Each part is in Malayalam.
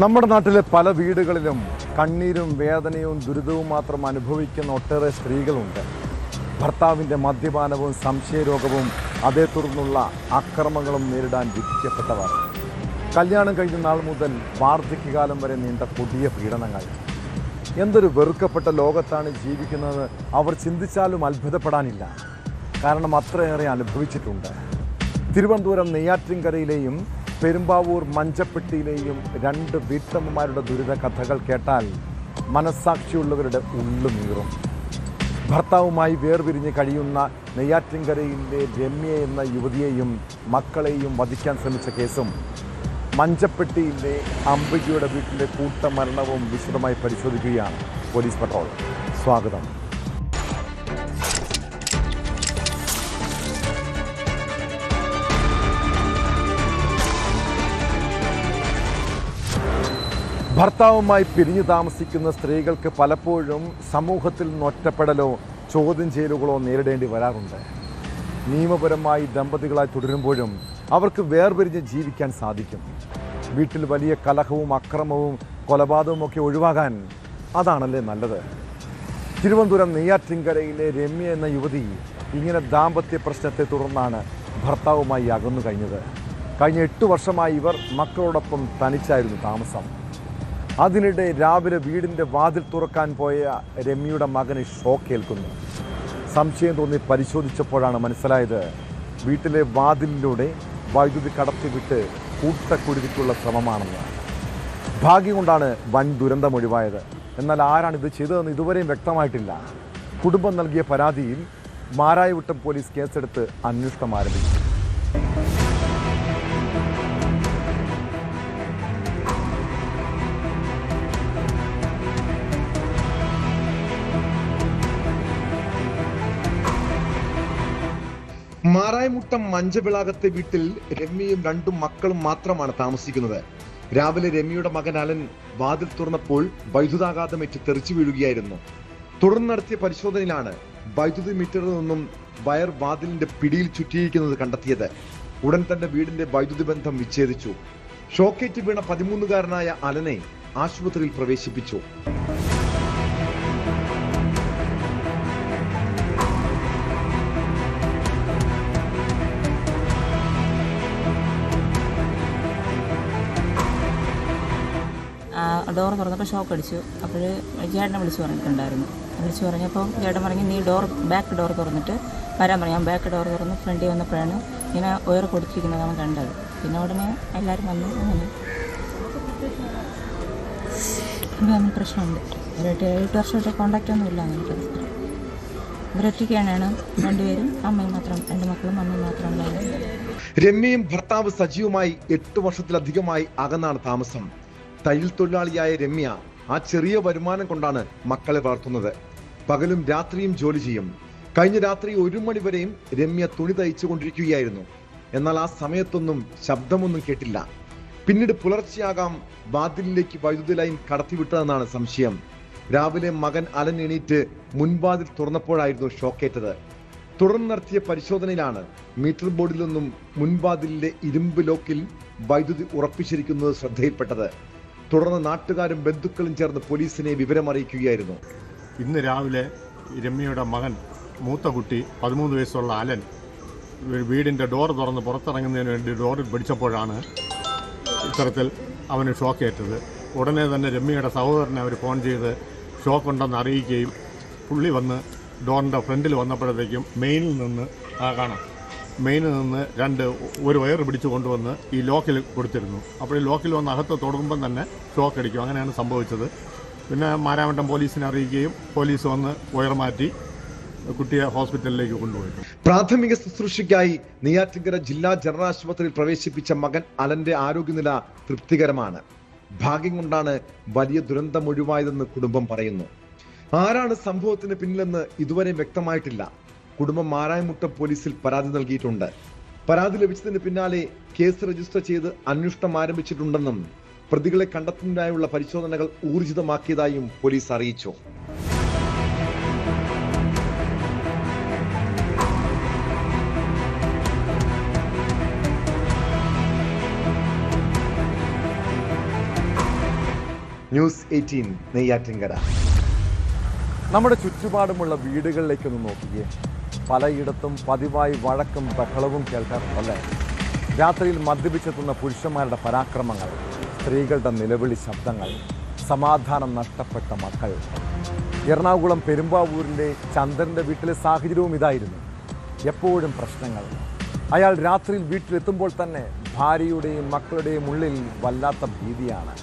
നമ്മുടെ നാട്ടിലെ പല വീടുകളിലും കണ്ണീരും വേദനയും ദുരിതവും മാത്രം അനുഭവിക്കുന്ന ഒട്ടേറെ സ്ത്രീകളുണ്ട്. ഭർത്താവിൻ്റെ മദ്യപാനവും സംശയരോഗവും അതേ തുടർന്നുള്ള അക്രമങ്ങളും നേരിടാൻ വിധിക്കപ്പെട്ടവർ. കല്യാണം കഴിഞ്ഞ നാൾ മുതൽ വാർദ്ധക്യകാലം വരെ നീണ്ട കൊടിയ പീഡനങ്ങൾ. എന്തൊരു വെറുക്കപ്പെട്ട ലോകത്താണ് ജീവിക്കുന്നത് അവർ ചിന്തിച്ചാലും അത്ഭുതപ്പെടാനില്ല. കാരണം അത്രയേറെ അനുഭവിച്ചിട്ടുണ്ട്. തിരുവനന്തപുരം നെയ്യാറ്റിൻകരയിലെയും പെരുമ്പാവൂർ മഞ്ചപ്പെട്ടിയിലെയും രണ്ട് വീട്ടമ്മമാരുടെ ദുരിത കഥകൾ കേട്ടാൽ മനസ്സാക്ഷിയുള്ളവരുടെ ഉള്ളുനീറും. ഭർത്താവുമായി വേർപിരിഞ്ഞ് കഴിയുന്ന നെയ്യാറ്റിൻകരയിലെ രമ്യ എന്ന യുവതിയെയും മക്കളെയും വധിക്കാൻ ശ്രമിച്ച കേസും മഞ്ചപ്പെട്ടിയിലെ അംബികയുടെ വീട്ടിലെ കൂട്ടമരണവും വിശദമായി പരിശോധിക്കുകയാണ് പോലീസ് പട്രോൾ. സ്വാഗതം. ഭർത്താവുമായി പിരിഞ്ഞു താമസിക്കുന്ന സ്ത്രീകൾക്ക് പലപ്പോഴും സമൂഹത്തിൽ നിന്ന് ഒറ്റപ്പെടലോ ചോദ്യം ചെയ്യലുകളോ നേരിടേണ്ടി വരാറുണ്ട്. നിയമപരമായി ദമ്പതികളായി തുടരുമ്പോഴും അവർക്ക് വേർപിരിഞ്ഞ് ജീവിക്കാൻ സാധിക്കും. വീട്ടിൽ വലിയ കലഹവും അക്രമവും കൊലപാതകവും ഒക്കെ ഒഴിവാകാൻ അതാണല്ലേ നല്ലത്. തിരുവനന്തപുരം നെയ്യാറ്റിൻകരയിലെ രമ്യ എന്ന യുവതി ഇങ്ങനെ ദാമ്പത്യ പ്രശ്നത്തെ തുടർന്നാണ് ഭർത്താവുമായി അകന്നു കഴിഞ്ഞത്. കഴിഞ്ഞ 8 വർഷമായി ഇവർ മക്കളോടൊപ്പം തനിച്ചായിരുന്നു താമസം. അതിനിടെ രാവിലെ വീടിൻ്റെ വാതിൽ തുറക്കാൻ പോയ രമ്യയുടെ മകന് ഷോക്കേൽക്കുന്നു. സംശയം തോന്നി പരിശോധിച്ചപ്പോഴാണ് മനസ്സിലായത് വീട്ടിലെ വാതിലിലൂടെ വൈദ്യുതി കടത്തിവിട്ട് കൂട്ടക്കുരുതിക്കുള്ള ശ്രമമാണെന്ന്. ഭാഗ്യം കൊണ്ടാണ് വൻ ദുരന്തം ഒഴിവായത്. എന്നാൽ ആരാണിത് ചെയ്തതെന്ന് ഇതുവരെയും വ്യക്തമായിട്ടില്ല. കുടുംബം നൽകിയ പരാതിയിൽ മാരായവിട്ടം പോലീസ് കേസെടുത്ത് അന്വേഷണം ആരംഭിച്ചു. മാരായമുട്ടം മഞ്ചവിളാകത്തെ വീട്ടിൽ രമ്യയും 2 മക്കളും മാത്രമാണ് താമസിക്കുന്നത്. രാവിലെ രമ്യയുടെ മകൻ അലൻ വാതിൽ തുറന്നപ്പോൾ വൈദ്യുതാഘാതമേറ്റ് തെറിച്ചു വീഴുകയായിരുന്നു. തുടർന്ന് നടത്തിയ പരിശോധനയിലാണ് വൈദ്യുതി മീറ്ററിൽ നിന്നും വയർ വാതിലിന്റെ പിടിയിൽ ചുറ്റിയിരിക്കുന്നത് കണ്ടെത്തിയത്. ഉടൻ തന്നെ വീടിന്റെ വൈദ്യുതി ബന്ധം വിച്ഛേദിച്ചു. ഷോക്കേറ്റ് വീണ 13-കാരനായ അലനെ ആശുപത്രിയിൽ പ്രവേശിപ്പിച്ചു. ഡോർ തുറന്നപ്പോൾ ഷോക്ക് അടിച്ചു. അപ്പോൾ ചേട്ടനെ വിളിച്ച് പറഞ്ഞിട്ടുണ്ടായിരുന്നു. വിളിച്ച് പറഞ്ഞപ്പോൾ ചേട്ടൻ പറഞ്ഞു നീ ബാക്ക് ഡോർ തുറന്നിട്ട് വരാൻ പറഞ്ഞു. ഞാൻ ബാക്ക് ഡോർ തുറന്ന് ഫ്രണ്ടിൽ വന്നപ്പോഴാണ് ഇങ്ങനെ ഒയർ കൊടുത്തിരിക്കുന്നതാണ് കണ്ടത്. പിന്നെ ഉടനെ എല്ലാവരും വന്നു. അങ്ങനെ പ്രശ്നമുണ്ട്. 8 വർഷമായിട്ട് കോണ്ടാക്റ്റ് ഒന്നും ഇല്ല. അങ്ങനെ പരസ്പരം ഇവരൊറ്റയ്ക്കാണ്. 2 പേരും അമ്മയും മാത്രം, 2 മക്കളും അമ്മയും മാത്രമാണ്. രമ്യയും ഭർത്താവ് സജീവുമായി 8 വർഷത്തിലധികമായി അകന്നാണ് താമസം. തയ്യൽ തൊഴിലാളിയായ രമ്യ ആ ചെറിയ വരുമാനം കൊണ്ടാണ് മക്കളെ വളർത്തുന്നത്. പകലും രാത്രിയും ജോലി ചെയ്യും. കഴിഞ്ഞ രാത്രി 1 മണി വരെയും രമ്യ തുണി തയ്ച്ചു കൊണ്ടിരിക്കുകയായിരുന്നു. എന്നാൽ ആ സമയത്തൊന്നും ശബ്ദമൊന്നും കേട്ടില്ല. പിന്നീട് പുലർച്ചെയാകാം വാതിലിലേക്ക് വൈദ്യുതി ലൈൻ കടത്തിവിട്ടതെന്നാണ് സംശയം. രാവിലെ മകൻ അലൻ എണീറ്റ് മുൻവാതിൽ തുറന്നപ്പോഴായിരുന്നു ഷോക്കേറ്റത്. തുടർന്ന് നടത്തിയ പരിശോധനയിലാണ് മീറ്റർ ബോർഡിൽ നിന്നും മുൻവാതിലിലെ ഇരുമ്പ് ലോക്കിൽ വൈദ്യുതി ഉറപ്പിച്ചിരിക്കുന്നത് ശ്രദ്ധയിൽപ്പെട്ടത്. തുടർന്ന് നാട്ടുകാരും ബന്ധുക്കളും ചേർന്ന് പോലീസിനെ വിവരമറിയിക്കുകയായിരുന്നു. ഇന്ന് രാവിലെ രമ്യയുടെ മകൻ മൂത്ത കുട്ടി 13 വയസ്സുള്ള അലൻ വീടിൻ്റെ ഡോർ തുറന്ന് പുറത്തിറങ്ങുന്നതിന് വേണ്ടി ഡോറിൽ പിടിച്ചപ്പോഴാണ് ഇത്തരത്തിൽ അവന് ഷോക്കേറ്റത്. ഉടനെ തന്നെ രമ്യയുടെ സഹോദരനെ അവർ ഫോൺ ചെയ്ത് ഷോക്കുണ്ടെന്ന് അറിയിക്കുകയും പുള്ളി വന്ന് ഡോറിൻ്റെ ഫ്രണ്ടിൽ വന്നപ്പോഴത്തേക്കും മെയിനിൽ നിന്ന് ഒരു വയർ പിടിച്ചു കൊണ്ടുവന്ന് ഈ ലോക്കിൽ കൊടുത്തിരുന്നു. അപ്പോൾ ഈ ലോക്കിൽ വന്ന് അകത്ത് തുടങ്ങുമ്പം തന്നെ ഷോക്ക് അടിക്കും. അങ്ങനെയാണ് സംഭവിച്ചത്. പിന്നെ മാരാമട്ടം പോലീസിനെ അറിയിക്കുകയും പോലീസ് വന്ന് വയർ മാറ്റി കുട്ടിയെ ഹോസ്പിറ്റലിലേക്ക് കൊണ്ടുപോയി. പ്രാഥമിക ശുശ്രൂഷയ്ക്കായി നെയ്യാറ്റിൻകര ജില്ലാ ജനറൽ ആശുപത്രിയിൽ പ്രവേശിപ്പിച്ച മകൻ അലന്റെ ആരോഗ്യനില തൃപ്തികരമാണ്. ഭാഗ്യം കൊണ്ടാണ് വലിയ ദുരന്തം ഒഴിവായതെന്ന് കുടുംബം പറയുന്നു. ആരാണ് സംഭവത്തിന് പിന്നിലെന്ന് ഇതുവരെ വ്യക്തമായിട്ടില്ല. കുടുംബം മാരായമുട്ടം പോലീസിൽ പരാതി നൽകിയിട്ടുണ്ട്. പരാതി ലഭിച്ചതിന് പിന്നാലെ കേസ് രജിസ്റ്റർ ചെയ്ത് അന്വേഷണം ആരംഭിച്ചിട്ടുണ്ടെന്നും പ്രതികളെ കണ്ടെത്തുന്നതിനായുള്ള പരിശോധനകൾ ഊർജിതമാക്കിയതായും പോലീസ് അറിയിച്ചു. ന്യൂസ് 18 നെയ്യാറ്റിൻകര. നമ്മുടെ ചുറ്റുപാടുമുള്ള വീടുകളിലേക്കൊന്ന് നോക്കിയേ. പലയിടത്തും പതിവായി വഴക്കും ബഹളവും കേൾക്കാറുണ്ടല്ലേ? രാത്രിയിൽ മദ്യപിച്ചെത്തുന്ന പുരുഷന്മാരുടെ പരാക്രമങ്ങൾ, സ്ത്രീകളുടെ നിലവിളി ശബ്ദങ്ങൾ, സമാധാനം നഷ്ടപ്പെട്ട മക്കൾ. എറണാകുളം പെരുമ്പാവൂരിലെ ചന്ദ്രൻ്റെ വീട്ടിലെ സാഹചര്യവും ഇതായിരുന്നു. എപ്പോഴും പ്രശ്നങ്ങൾ. അയാൾ രാത്രിയിൽ വീട്ടിലെത്തുമ്പോൾ തന്നെ ഭാര്യയുടെയും മക്കളുടെയും ഉള്ളിൽ വല്ലാത്ത ഭീതിയാണ്.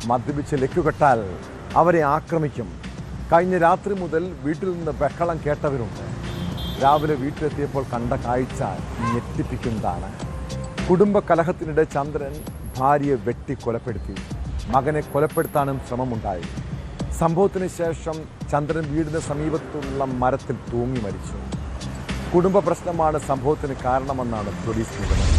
മദ്യപിച്ച് ലക്കുകെട്ടാൽ അവരെ ആക്രമിക്കും. കഴിഞ്ഞ രാത്രി മുതൽ വീട്ടിൽ നിന്ന് ബഹളം കേട്ടവരുണ്ട്. രാവിലെ വീട്ടിലെത്തിയപ്പോൾ കണ്ട കാഴ്ച ഞെട്ടിപ്പിക്കുന്നതാണ്. കുടുംബ കലഹത്തിനിടെ ചന്ദ്രൻ ഭാര്യയെ വെട്ടിക്കൊലപ്പെടുത്തി. മകനെ കൊലപ്പെടുത്താനും ശ്രമമുണ്ടായി. സംഭവത്തിന് ശേഷം ചന്ദ്രൻ വീടിന് സമീപത്തുള്ള മരത്തിൽ തൂങ്ങി മരിച്ചു. കുടുംബ പ്രശ്നമാണ് സംഭവത്തിന് കാരണമെന്നാണ് പോലീസ് നിഗമനം.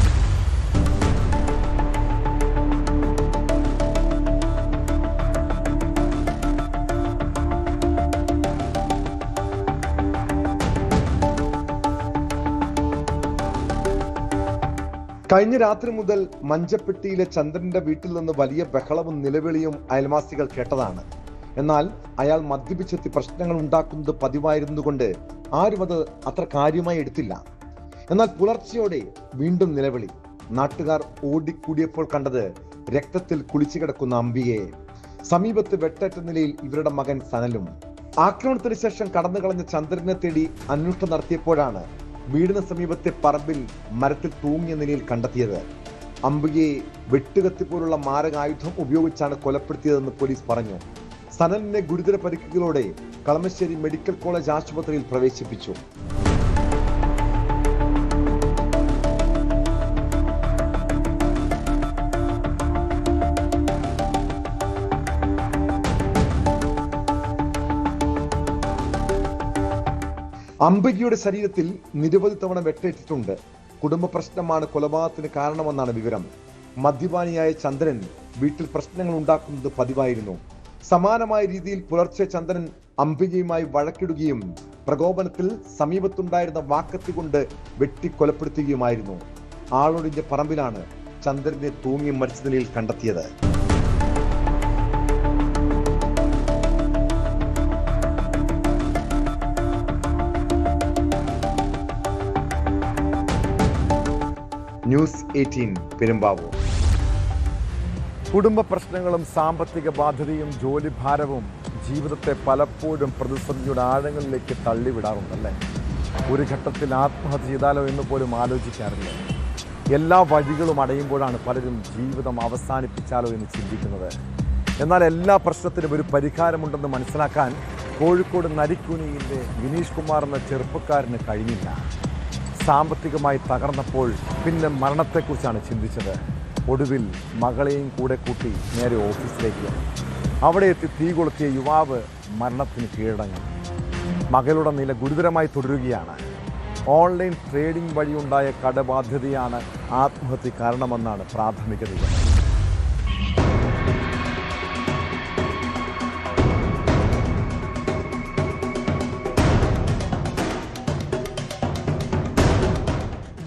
കഴിഞ്ഞ രാത്രി മുതൽ മഞ്ചപ്പെട്ടിയിലെ ചന്ദ്രന്റെ വീട്ടിൽ നിന്ന് വലിയ ബഹളവും നിലവിളിയും അയൽവാസികൾ കേട്ടതാണ്. എന്നാൽ അയാൾ മദ്യപിച്ചെത്തി പ്രശ്നങ്ങൾ ഉണ്ടാക്കുന്നത് പതിവായിരുന്നുകൊണ്ട് ആരും അത് അത്ര കാര്യമായി എടുത്തില്ല. എന്നാൽ പുലർച്ചെയോടെ വീണ്ടും നിലവിളി. നാട്ടുകാർ ഓടിക്കൂടിയപ്പോൾ കണ്ടത് രക്തത്തിൽ കുളിച്ചു കിടക്കുന്ന അംബികയെ. സമീപത്ത് വെട്ടേറ്റ നിലയിൽ ഇവരുടെ മകൻ സനലും. ആക്രമണത്തിന് ശേഷം കടന്നു കളഞ്ഞ ചന്ദ്രനെ തേടി അന്വേഷണം നടത്തിയപ്പോഴാണ് വീടിന് സമീപത്തെ പറമ്പിൽ മരത്തിൽ തൂങ്ങിയ നിലയിൽ കണ്ടെത്തിയത്. അംബികയെ വെട്ടുകത്തിപ്പോലുള്ള മാരകായുധം ഉപയോഗിച്ചാണ് കൊലപ്പെടുത്തിയതെന്ന് പോലീസ് പറഞ്ഞു. സനലിനെ ഗുരുതര പരിക്കുകളോടെ കളമശ്ശേരി മെഡിക്കൽ കോളേജ് ആശുപത്രിയിൽ പ്രവേശിപ്പിച്ചു. അംബികയുടെ ശരീരത്തിൽ നിരവധി തവണ വെട്ടേറ്റിട്ടുണ്ട്. കുടുംബ പ്രശ്നമാണ് കൊലപാതകത്തിന് കാരണമെന്നാണ് വിവരം. മദ്യപാനിയായ ചന്ദ്രൻ വീട്ടിൽ പ്രശ്നങ്ങൾ ഉണ്ടാക്കുന്നത് പതിവായിരുന്നു. സമാനമായ രീതിയിൽ പുലർച്ചെ ചന്ദ്രൻ അംബികയുമായി വഴക്കിടുകയും പ്രകോപനത്തിൽ സമീപത്തുണ്ടായിരുന്ന വാക്കത്തി കൊണ്ട് വെട്ടിക്കൊലപ്പെടുത്തുകയുമായിരുന്നു. ആളൊഴിഞ്ഞ പറമ്പിലാണ് ചന്ദ്രനെ തൂങ്ങി മരിച്ച നിലയിൽ കണ്ടെത്തിയത്. ന്യൂസ് 18 പെരുമ്പാവൂർ. കുടുംബ പ്രശ്നങ്ങളും സാമ്പത്തിക ബാധ്യതയും ജോലിഭാരവും ജീവിതത്തെ പലപ്പോഴും പ്രതിസന്ധിയുടെ ആഴങ്ങളിലേക്ക് തള്ളിവിടാറുണ്ടല്ലേ? ഒരു ഘട്ടത്തിൽ ആത്മഹത്യ ചെയ്താലോ എന്ന് പോലും ആലോചിക്കാറില്ല. എല്ലാ വഴികളും അടയുമ്പോഴാണ് പലരും ജീവിതം അവസാനിപ്പിച്ചാലോ എന്ന് ചിന്തിക്കുന്നത്. എന്നാൽ എല്ലാ പ്രശ്നത്തിനും ഒരു പരിഹാരമുണ്ടെന്ന് മനസ്സിലാക്കാൻ കോഴിക്കോട് നരിക്കുനിയിലെ വിനീഷ് കുമാർ എന്ന ചെറുപ്പക്കാരന് കഴിഞ്ഞില്ല. സാമ്പത്തികമായി തകർന്നപ്പോൾ പിന്നെ മരണത്തെക്കുറിച്ചാണ് ചിന്തിച്ചത്. ഒടുവിൽ മകളെയും കൂടെ കൂട്ടി നേരെ ഓഫീസിലേക്ക്. അവിടെ എത്തി തീ കൊളുത്തിയ യുവാവ് മരണത്തിന് കീഴടങ്ങി. മകളുടെ നില ഗുരുതരമായി തുടരുകയാണ്. ഓൺലൈൻ ട്രേഡിംഗ് വഴിയുണ്ടായ കടബാധ്യതയാണ് ആത്മഹത്യ കാരണമെന്നാണ് പ്രാഥമിക നിഗമനം.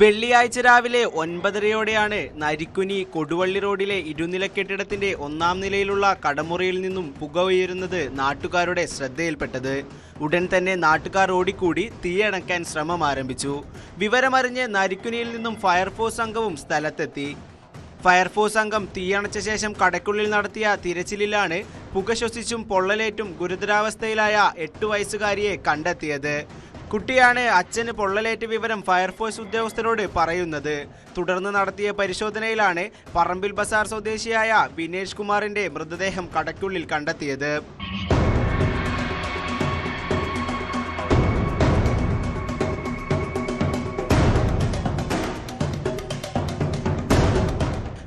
വെള്ളിയാഴ്ച രാവിലെ 9:30യോടെയാണ് നരിക്കുനി കൊടുവള്ളി റോഡിലെ ഇരുനില കെട്ടിടത്തിന്റെ 1-ാം നിലയിലുള്ള കടമുറിയിൽ നിന്നും പുക ഉയരുന്നത് നാട്ടുകാരുടെ ശ്രദ്ധയിൽപ്പെട്ടത്. ഉടൻ തന്നെ നാട്ടുകാർ ഓടിക്കൂടി തീയണക്കാൻ ശ്രമം ആരംഭിച്ചു. വിവരമറിഞ്ഞ് നരിക്കുനിയിൽ നിന്നും ഫയർഫോഴ്സ് സംഘവും സ്ഥലത്തെത്തി. ഫയർഫോഴ്സ് സംഘം തീയണച്ച ശേഷം കടയ്ക്കുള്ളിൽ നടത്തിയ തിരച്ചിലിലാണ് പുക ശ്വസിച്ചും പൊള്ളലേറ്റും ഗുരുതരാവസ്ഥയിലായ 8 വയസ്സുകാരിയെ കണ്ടെത്തിയത്. കുട്ടിയാണ് അച്ഛന് പൊള്ളലേറ്റ വിവരം ഫയർഫോഴ്സ് ഉദ്യോഗസ്ഥരോട് പറയുന്നത്. തുടർന്ന് നടത്തിയ പരിശോധനയിലാണ് പറമ്പിൽ ബസാർ സ്വദേശിയായ വിനേഷ് കുമാറിന്റെ മൃതദേഹം കടയ്ക്കുള്ളിൽ കണ്ടെത്തിയത്.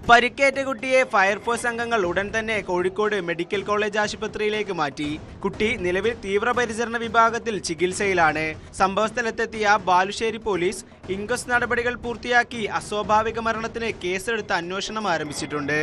പരിക്കേറ്റ കുട്ടിയെ ഫയർഫോഴ്സ് അംഗങ്ങൾ ഉടൻ തന്നെ കോഴിക്കോട് മെഡിക്കൽ കോളേജ് ആശുപത്രിയിലേക്ക് മാറ്റി. കുട്ടി നിലവിൽ തീവ്രപരിചരണ വിഭാഗത്തിൽ ചികിത്സയിലാണ്. സംഭവസ്ഥലത്തെത്തിയ ബാലുശ്ശേരി പോലീസ് ഇൻക്വസ്റ്റ് നടപടികൾ പൂർത്തിയാക്കി അസ്വാഭാവിക മരണത്തിന് കേസെടുത്ത് അന്വേഷണം ആരംഭിച്ചിട്ടുണ്ട്.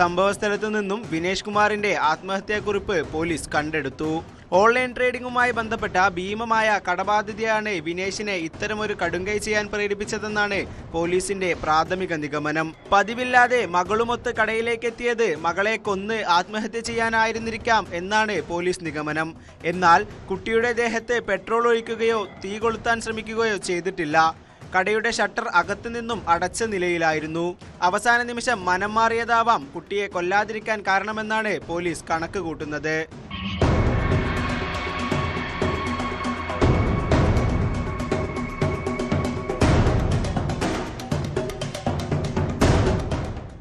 സംഭവസ്ഥലത്തു നിന്നും വിനേഷ് കുമാറിന്റെ ആത്മഹത്യാക്കുറിപ്പ് പോലീസ് കണ്ടെടുത്തു. ഓൺലൈൻ ട്രേഡിംഗുമായി ബന്ധപ്പെട്ട ഭീമമായ കടബാധ്യതയാണ് വിനേഷിനെ ഇത്തരമൊരു കടുങ്കൈ ചെയ്യാൻ പ്രേരിപ്പിച്ചതെന്നാണ് പോലീസിന്റെ പ്രാഥമിക നിഗമനം. പതിവില്ലാതെ മകളുമൊത്ത് കടയിലേക്ക് എത്തിയത് മകളെ കൊന്ന് ആത്മഹത്യ ചെയ്യാനായിരുന്നിരിക്കാം എന്നാണ് പോലീസ് നിഗമനം. എന്നാൽ കുട്ടിയുടെ ദേഹത്ത് പെട്രോൾ ഒഴിക്കുകയോ തീ കൊളുത്താൻ ശ്രമിക്കുകയോ ചെയ്തിട്ടില്ല. കടയുടെ ഷട്ടർ അകത്തുനിന്നും അടച്ച നിലയിലായിരുന്നു. അവസാന നിമിഷം മനം മാറിയതാവാം കുട്ടിയെ കൊല്ലാതിരിക്കാൻ കാരണമെന്നാണ് പോലീസ് കണക്ക് കൂട്ടുന്നത്.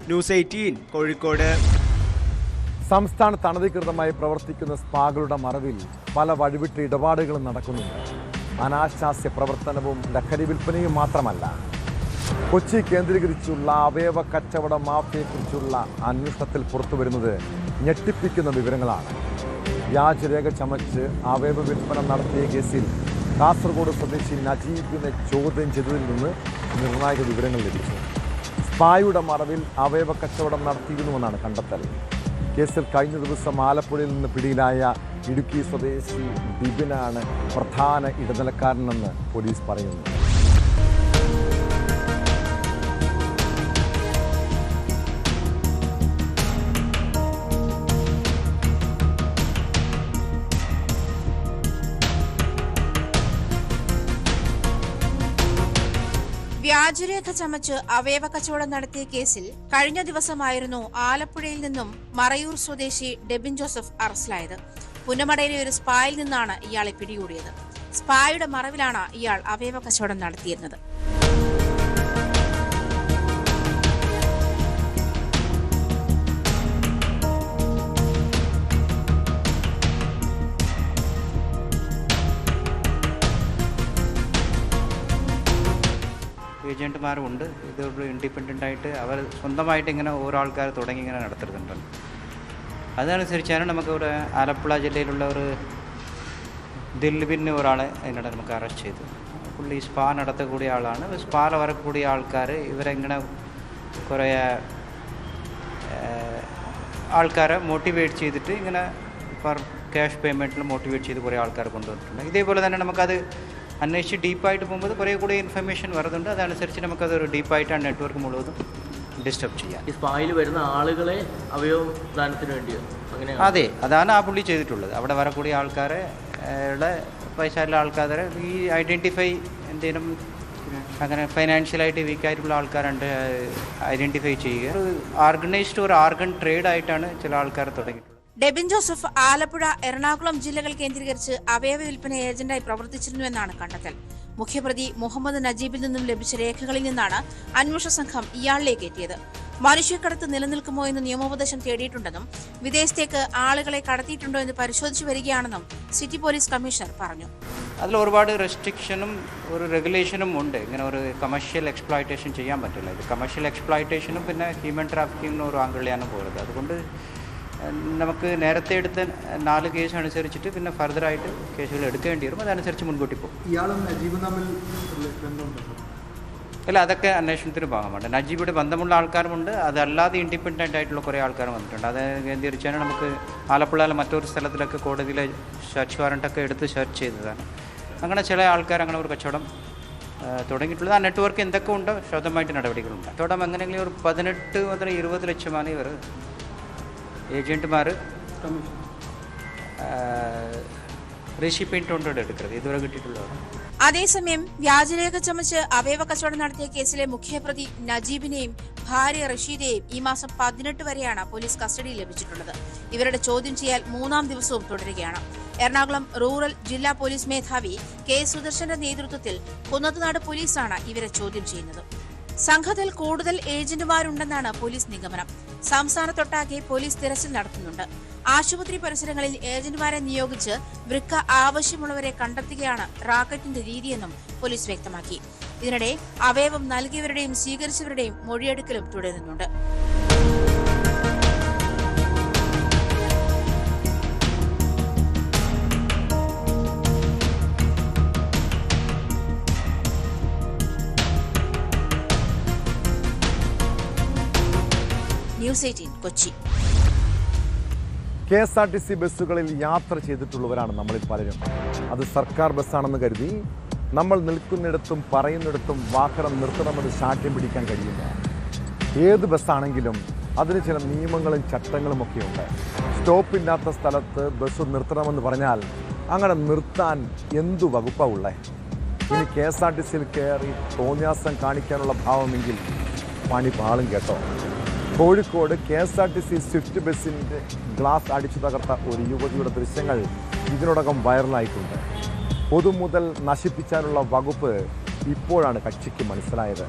ന്യൂസ് 18 കോഴിക്കോട്. സംസ്ഥാനത്ത് അനധികൃതമായി പ്രവർത്തിക്കുന്ന സ്പാകളുടെ മറവിൽ പല വഴിവിട്ട ഇടപാടുകളും നടക്കുന്നുണ്ട്. അനാശാസ്യ പ്രവർത്തനവും ലഹരി വിൽപ്പനയും മാത്രമല്ല, കൊച്ചി കേന്ദ്രീകരിച്ചുള്ള അവയവ കച്ചവട മാഫിയയെക്കുറിച്ചുള്ള അന്വേഷണത്തിൽ പുറത്തുവരുന്നത് ഞെട്ടിപ്പിക്കുന്ന വിവരങ്ങളാണ്. വ്യാജരേഖ ചമച്ച് അവയവ വിൽപ്പന നടത്തിയ കേസിൽ കാസർഗോഡ് സ്വദേശി നജീബിനെ ചോദ്യം ചെയ്തതിൽ നിന്ന് നിർണായക വിവരങ്ങൾ ലഭിച്ചു. സ്പായുടെ മറവിൽ അവയവ കച്ചവടം നടത്തിയിരുന്നുവെന്നാണ് കണ്ടെത്തൽ. കേസിൽ കഴിഞ്ഞ ദിവസം ആലപ്പുഴയിൽ നിന്ന് പിടിയിലായ ഇടുക്കി സ്വദേശി ബിബിനാണ് പ്രധാന ഇടനിലക്കാരനെന്ന് പോലീസ് പറയുന്നു. വ്യാജരേഖ ചമച്ച് അവയവ കച്ചവടം നടത്തിയ കേസിൽ കഴിഞ്ഞ ദിവസമായിരുന്നു ആലപ്പുഴയിൽ നിന്നും മറയൂർ സ്വദേശി ഡെബിൻ ജോസഫ് അറസ്റ്റിലായത്. പുന്നമടയിലെ ഒരു സ്പായിൽ നിന്നാണ് ഇയാളെ പിടികൂടിയത്. സ്പായുടെ മറവിലാണ് ഇയാൾ അവയവ കച്ചവടം നടത്തിയിരുന്നത്. ഏജൻറ്റുമാരുണ്ട്. ഇതൊരു ഇൻഡിപെൻഡൻ്റ് ആയിട്ട് അവർ സ്വന്തമായിട്ട് ഇങ്ങനെ ഓരോ ആൾക്കാർ തുടങ്ങി ഇങ്ങനെ നടത്തുന്നുണ്ട്. അതനുസരിച്ചാണ് നമുക്ക് ഇവിടെ ആലപ്പുഴ ജില്ലയിലുള്ള ഒരു ദിൽബിന് ഒരാളെ അതിനിടെ നമുക്ക് അറസ്റ്റ് ചെയ്തു. പുള്ളി സ്പാ നടത്തக்கூடிய ആളാണ്. സ്പായിൽ വരக்கூடிய ആൾക്കാർ ഇവരെങ്ങനെ കുറേ ആൾക്കാരെ മോട്ടിവേറ്റ് ചെയ്തിട്ട് ഇങ്ങനെ ക്യാഷ് പേയ്മെൻറ്റിൽ മോട്ടിവേറ്റ് ചെയ്ത് കുറേ ആൾക്കാർ കൊണ്ടുവന്നിട്ടുണ്ട്. ഇതേപോലെ തന്നെ നമുക്കത് അന്വേഷിച്ച് ഡീപ്പായിട്ട് പോകുമ്പോൾ കുറേ കൂടി ഇൻഫർമേഷൻ വരുന്നുണ്ട്. അതനുസരിച്ച് നമുക്കതൊരു ഡീപ്പായിട്ട് ആ നെറ്റ്വർക്ക് മുഴുവതും ഡിസ്റ്റർബ് ചെയ്യാം. ഈ സ്പായിൽ വരുന്ന ആളുകളെ അവയവദാനത്തിന് വേണ്ടിയോ അങ്ങനെ? അതെ, അതാണ് ആ പുള്ളി ചെയ്തിട്ടുള്ളത്. അവിടെ വരக்கூடிய ആൾക്കാരെ പൈസയുള്ള ആൾക്കാരെ ഈ ഐഡൻറ്റിഫൈ എന്തെങ്കിലും അങ്ങനെ ഫൈനാൻഷ്യലായിട്ട് വീക്കായിട്ടുള്ള ആൾക്കാരുണ്ട് ഐഡൻറ്റിഫൈ ചെയ്യുക. ഒരു ഓർഗനൈസ്ഡ് ഒരു ഓർഗൻ ട്രേഡായിട്ടാണ് ചില ആൾക്കാർ തുടങ്ങിയിട്ടുള്ളത്. ഡെബിൻ ജോസഫ് ആലപ്പുഴ, എറണാകുളം ജില്ലകൾ കേന്ദ്രീകരിച്ച് അവയവ വിൽപ്പന ഏജന്റായി പ്രവർത്തിച്ചിരുന്നുവെന്നാണ് കണ്ടെത്തൽ. മുഖ്യപ്രതി മുഹമ്മദ് നജീബിൽ നിന്നും ലഭിച്ച രേഖകളിൽ നിന്നാണ് അന്വേഷണ സംഘം ഇയാളിലേക്ക് എത്തിയത്. മനുഷ്യക്കടത്ത് നിലനിൽക്കുമോ എന്ന് നിയമോപദേശം തേടിയിട്ടുണ്ടെന്നും വിദേശത്തേക്ക് ആളുകളെ കടത്തിയിട്ടുണ്ടോ എന്ന് പരിശോധിച്ചു വരികയാണെന്നും സിറ്റി പോലീസ് കമ്മീഷണർ പറഞ്ഞു. അതിൽ ഒരുപാട് റെസ്ട്രിക്ഷനും ഒരു റെഗുലേഷനും ഉണ്ട്. ഇങ്ങനെ ഒരു കമേഴ്ഷ്യൽ എക്സ്പ്ലോയിറ്റേഷൻ ചെയ്യാൻ പറ്റില്ല. ഇത് കമേഴ്ഷ്യൽ എക്സ്പ്ലോയിറ്റേഷനും പിന്നെ ഹ്യൂമൻ ട്രാഫിക്കിങ്ങിനും ഒരു ആംഗിളിലാണ് പോകുന്നത്. അതുകൊണ്ട് നമുക്ക് നേരത്തെ എടുത്ത 4 കേസ് അനുസരിച്ചിട്ട് പിന്നെ ഫർദറായിട്ട് കേസുകൾ എടുക്കേണ്ടി വരും. അതനുസരിച്ച് മുൻകൂട്ടി പോകും. ഇയാളും നജീബും തമ്മിൽ ബന്ധമുണ്ടോ? അല്ല, അതൊക്കെ അന്വേഷണത്തിന് ഭാഗമാണ്. നജീബിയുടെ ബന്ധമുള്ള ആൾക്കാരുമുണ്ട്, അതല്ലാതെ ഇൻഡിപെൻഡൻ്റ് ആയിട്ടുള്ള കുറേ ആൾക്കാർ വന്നിട്ടുണ്ട്. അത് കേന്ദ്രീകരിച്ചാണ് നമുക്ക് ആലപ്പുഴയിലെ മറ്റൊരു സ്ഥലത്തിലൊക്കെ കോടതിയിലെ സെർച്ച് വാറണ്ടൊക്കെ എടുത്ത് സെർച്ച് ചെയ്തതാണ്. അങ്ങനെ ചില ആൾക്കാർ അങ്ങനെ ഒരു കച്ചവടം തുടങ്ങിയിട്ടുള്ളത്. ആ നെറ്റ്വർക്ക് എന്തൊക്കെ ഉണ്ടോ ശക്തമായിട്ട് നടപടികളുണ്ട്. കച്ചവടം എങ്ങനെയെങ്കിലും ഒരു 18 മുതൽ 20 ലക്ഷമാണ് ഇവർ ഏജൻറ്റുമാർ റെസിപ്പിയൻ്റ് കൊണ്ടോടെ എടുക്കുന്നത് ഇതുവരെ കിട്ടിയിട്ടുള്ളതാണ്. അതേസമയം വ്യാജരേഖ ചമച്ച് അവയവ കച്ചവടം നടത്തിയ കേസിലെ മുഖ്യപ്രതി നജീബിനെയും ഭാര്യ റഷീദയെയും ഈ മാസം 18 വരെയാണ് പോലീസ് കസ്റ്റഡിയിൽ ലഭിച്ചിട്ടുള്ളത്. ഇവരുടെ ചോദ്യം ചെയ്യൽ 3ാം ദിവസവും തുടരുകയാണ്. എറണാകുളം റൂറൽ ജില്ലാ പോലീസ് മേധാവി കെ സുദർശന്റെ നേതൃത്വത്തിൽ കുന്നത്തുനാട് പോലീസാണ് ഇവരെ ചോദ്യം ചെയ്യുന്നത്. സംഘത്തിൽ കൂടുതൽ ഏജന്റുമാരുണ്ടെന്നാണ് പോലീസ് നിഗമനം. സംസ്ഥാനത്തൊട്ടാകെ പോലീസ് തിരച്ചിൽ നടത്തുന്നുണ്ട്. ആശുപത്രി പരിസരങ്ങളിൽ ഏജന്റുമാരെ നിയോഗിച്ച് വൃക്ക ആവശ്യമുള്ളവരെ കണ്ടെത്തുകയാണ് റാക്കറ്റിന്റെ രീതിയെന്നും പോലീസ് വ്യക്തമാക്കി. ഇതിനിടെ അവയവം നൽകിയവരുടെയും സ്വീകരിച്ചവരുടെയും മൊഴിയെടുക്കലും തുടരുന്നുണ്ട്. ന്യൂസ് 18 കൊച്ചി. KSRTC ബസ്സുകളിൽ യാത്ര ചെയ്തിട്ടുള്ളവരാണ് നമ്മളിൽ പലരും. അത് സർക്കാർ ബസ്സാണെന്ന് കരുതി നമ്മൾ നിൽക്കുന്നിടത്തും പറയുന്നിടത്തും വാഹനം നിർത്തണമെന്ന് ശാഠ്യം പിടിക്കാൻ കഴിയില്ല. ഏത് ബസ്സാണെങ്കിലും അതിന് ചില നിയമങ്ങളും ചട്ടങ്ങളും ഒക്കെയുണ്ട്. സ്റ്റോപ്പില്ലാത്ത സ്ഥലത്ത് ബസ് നിർത്തണമെന്ന് പറഞ്ഞാൽ അങ്ങനെ നിർത്താൻ എന്തു വകുപ്പാണ് ഉള്ളത്? ഇനി KSRTCയിൽ കയറി തോന്നിയാസം കാണിക്കാനുള്ള ഭാവമെങ്കിൽ പണി പാളും കേട്ടോ. കോഴിക്കോട് KSRTC സ്വിഫ്റ്റ് ബസ്സിൻ്റെ ഗ്ലാസ് അടിച്ചു തകർത്ത ഒരു യുവതിയുടെ ദൃശ്യങ്ങൾ ഇതിനോടകം വൈറലായിട്ടുണ്ട്. പൊതുമുതൽ നശിപ്പിക്കാനുള്ള വകുപ്പ് ഇപ്പോഴാണ് കക്ഷിക്ക് മനസ്സിലായത്.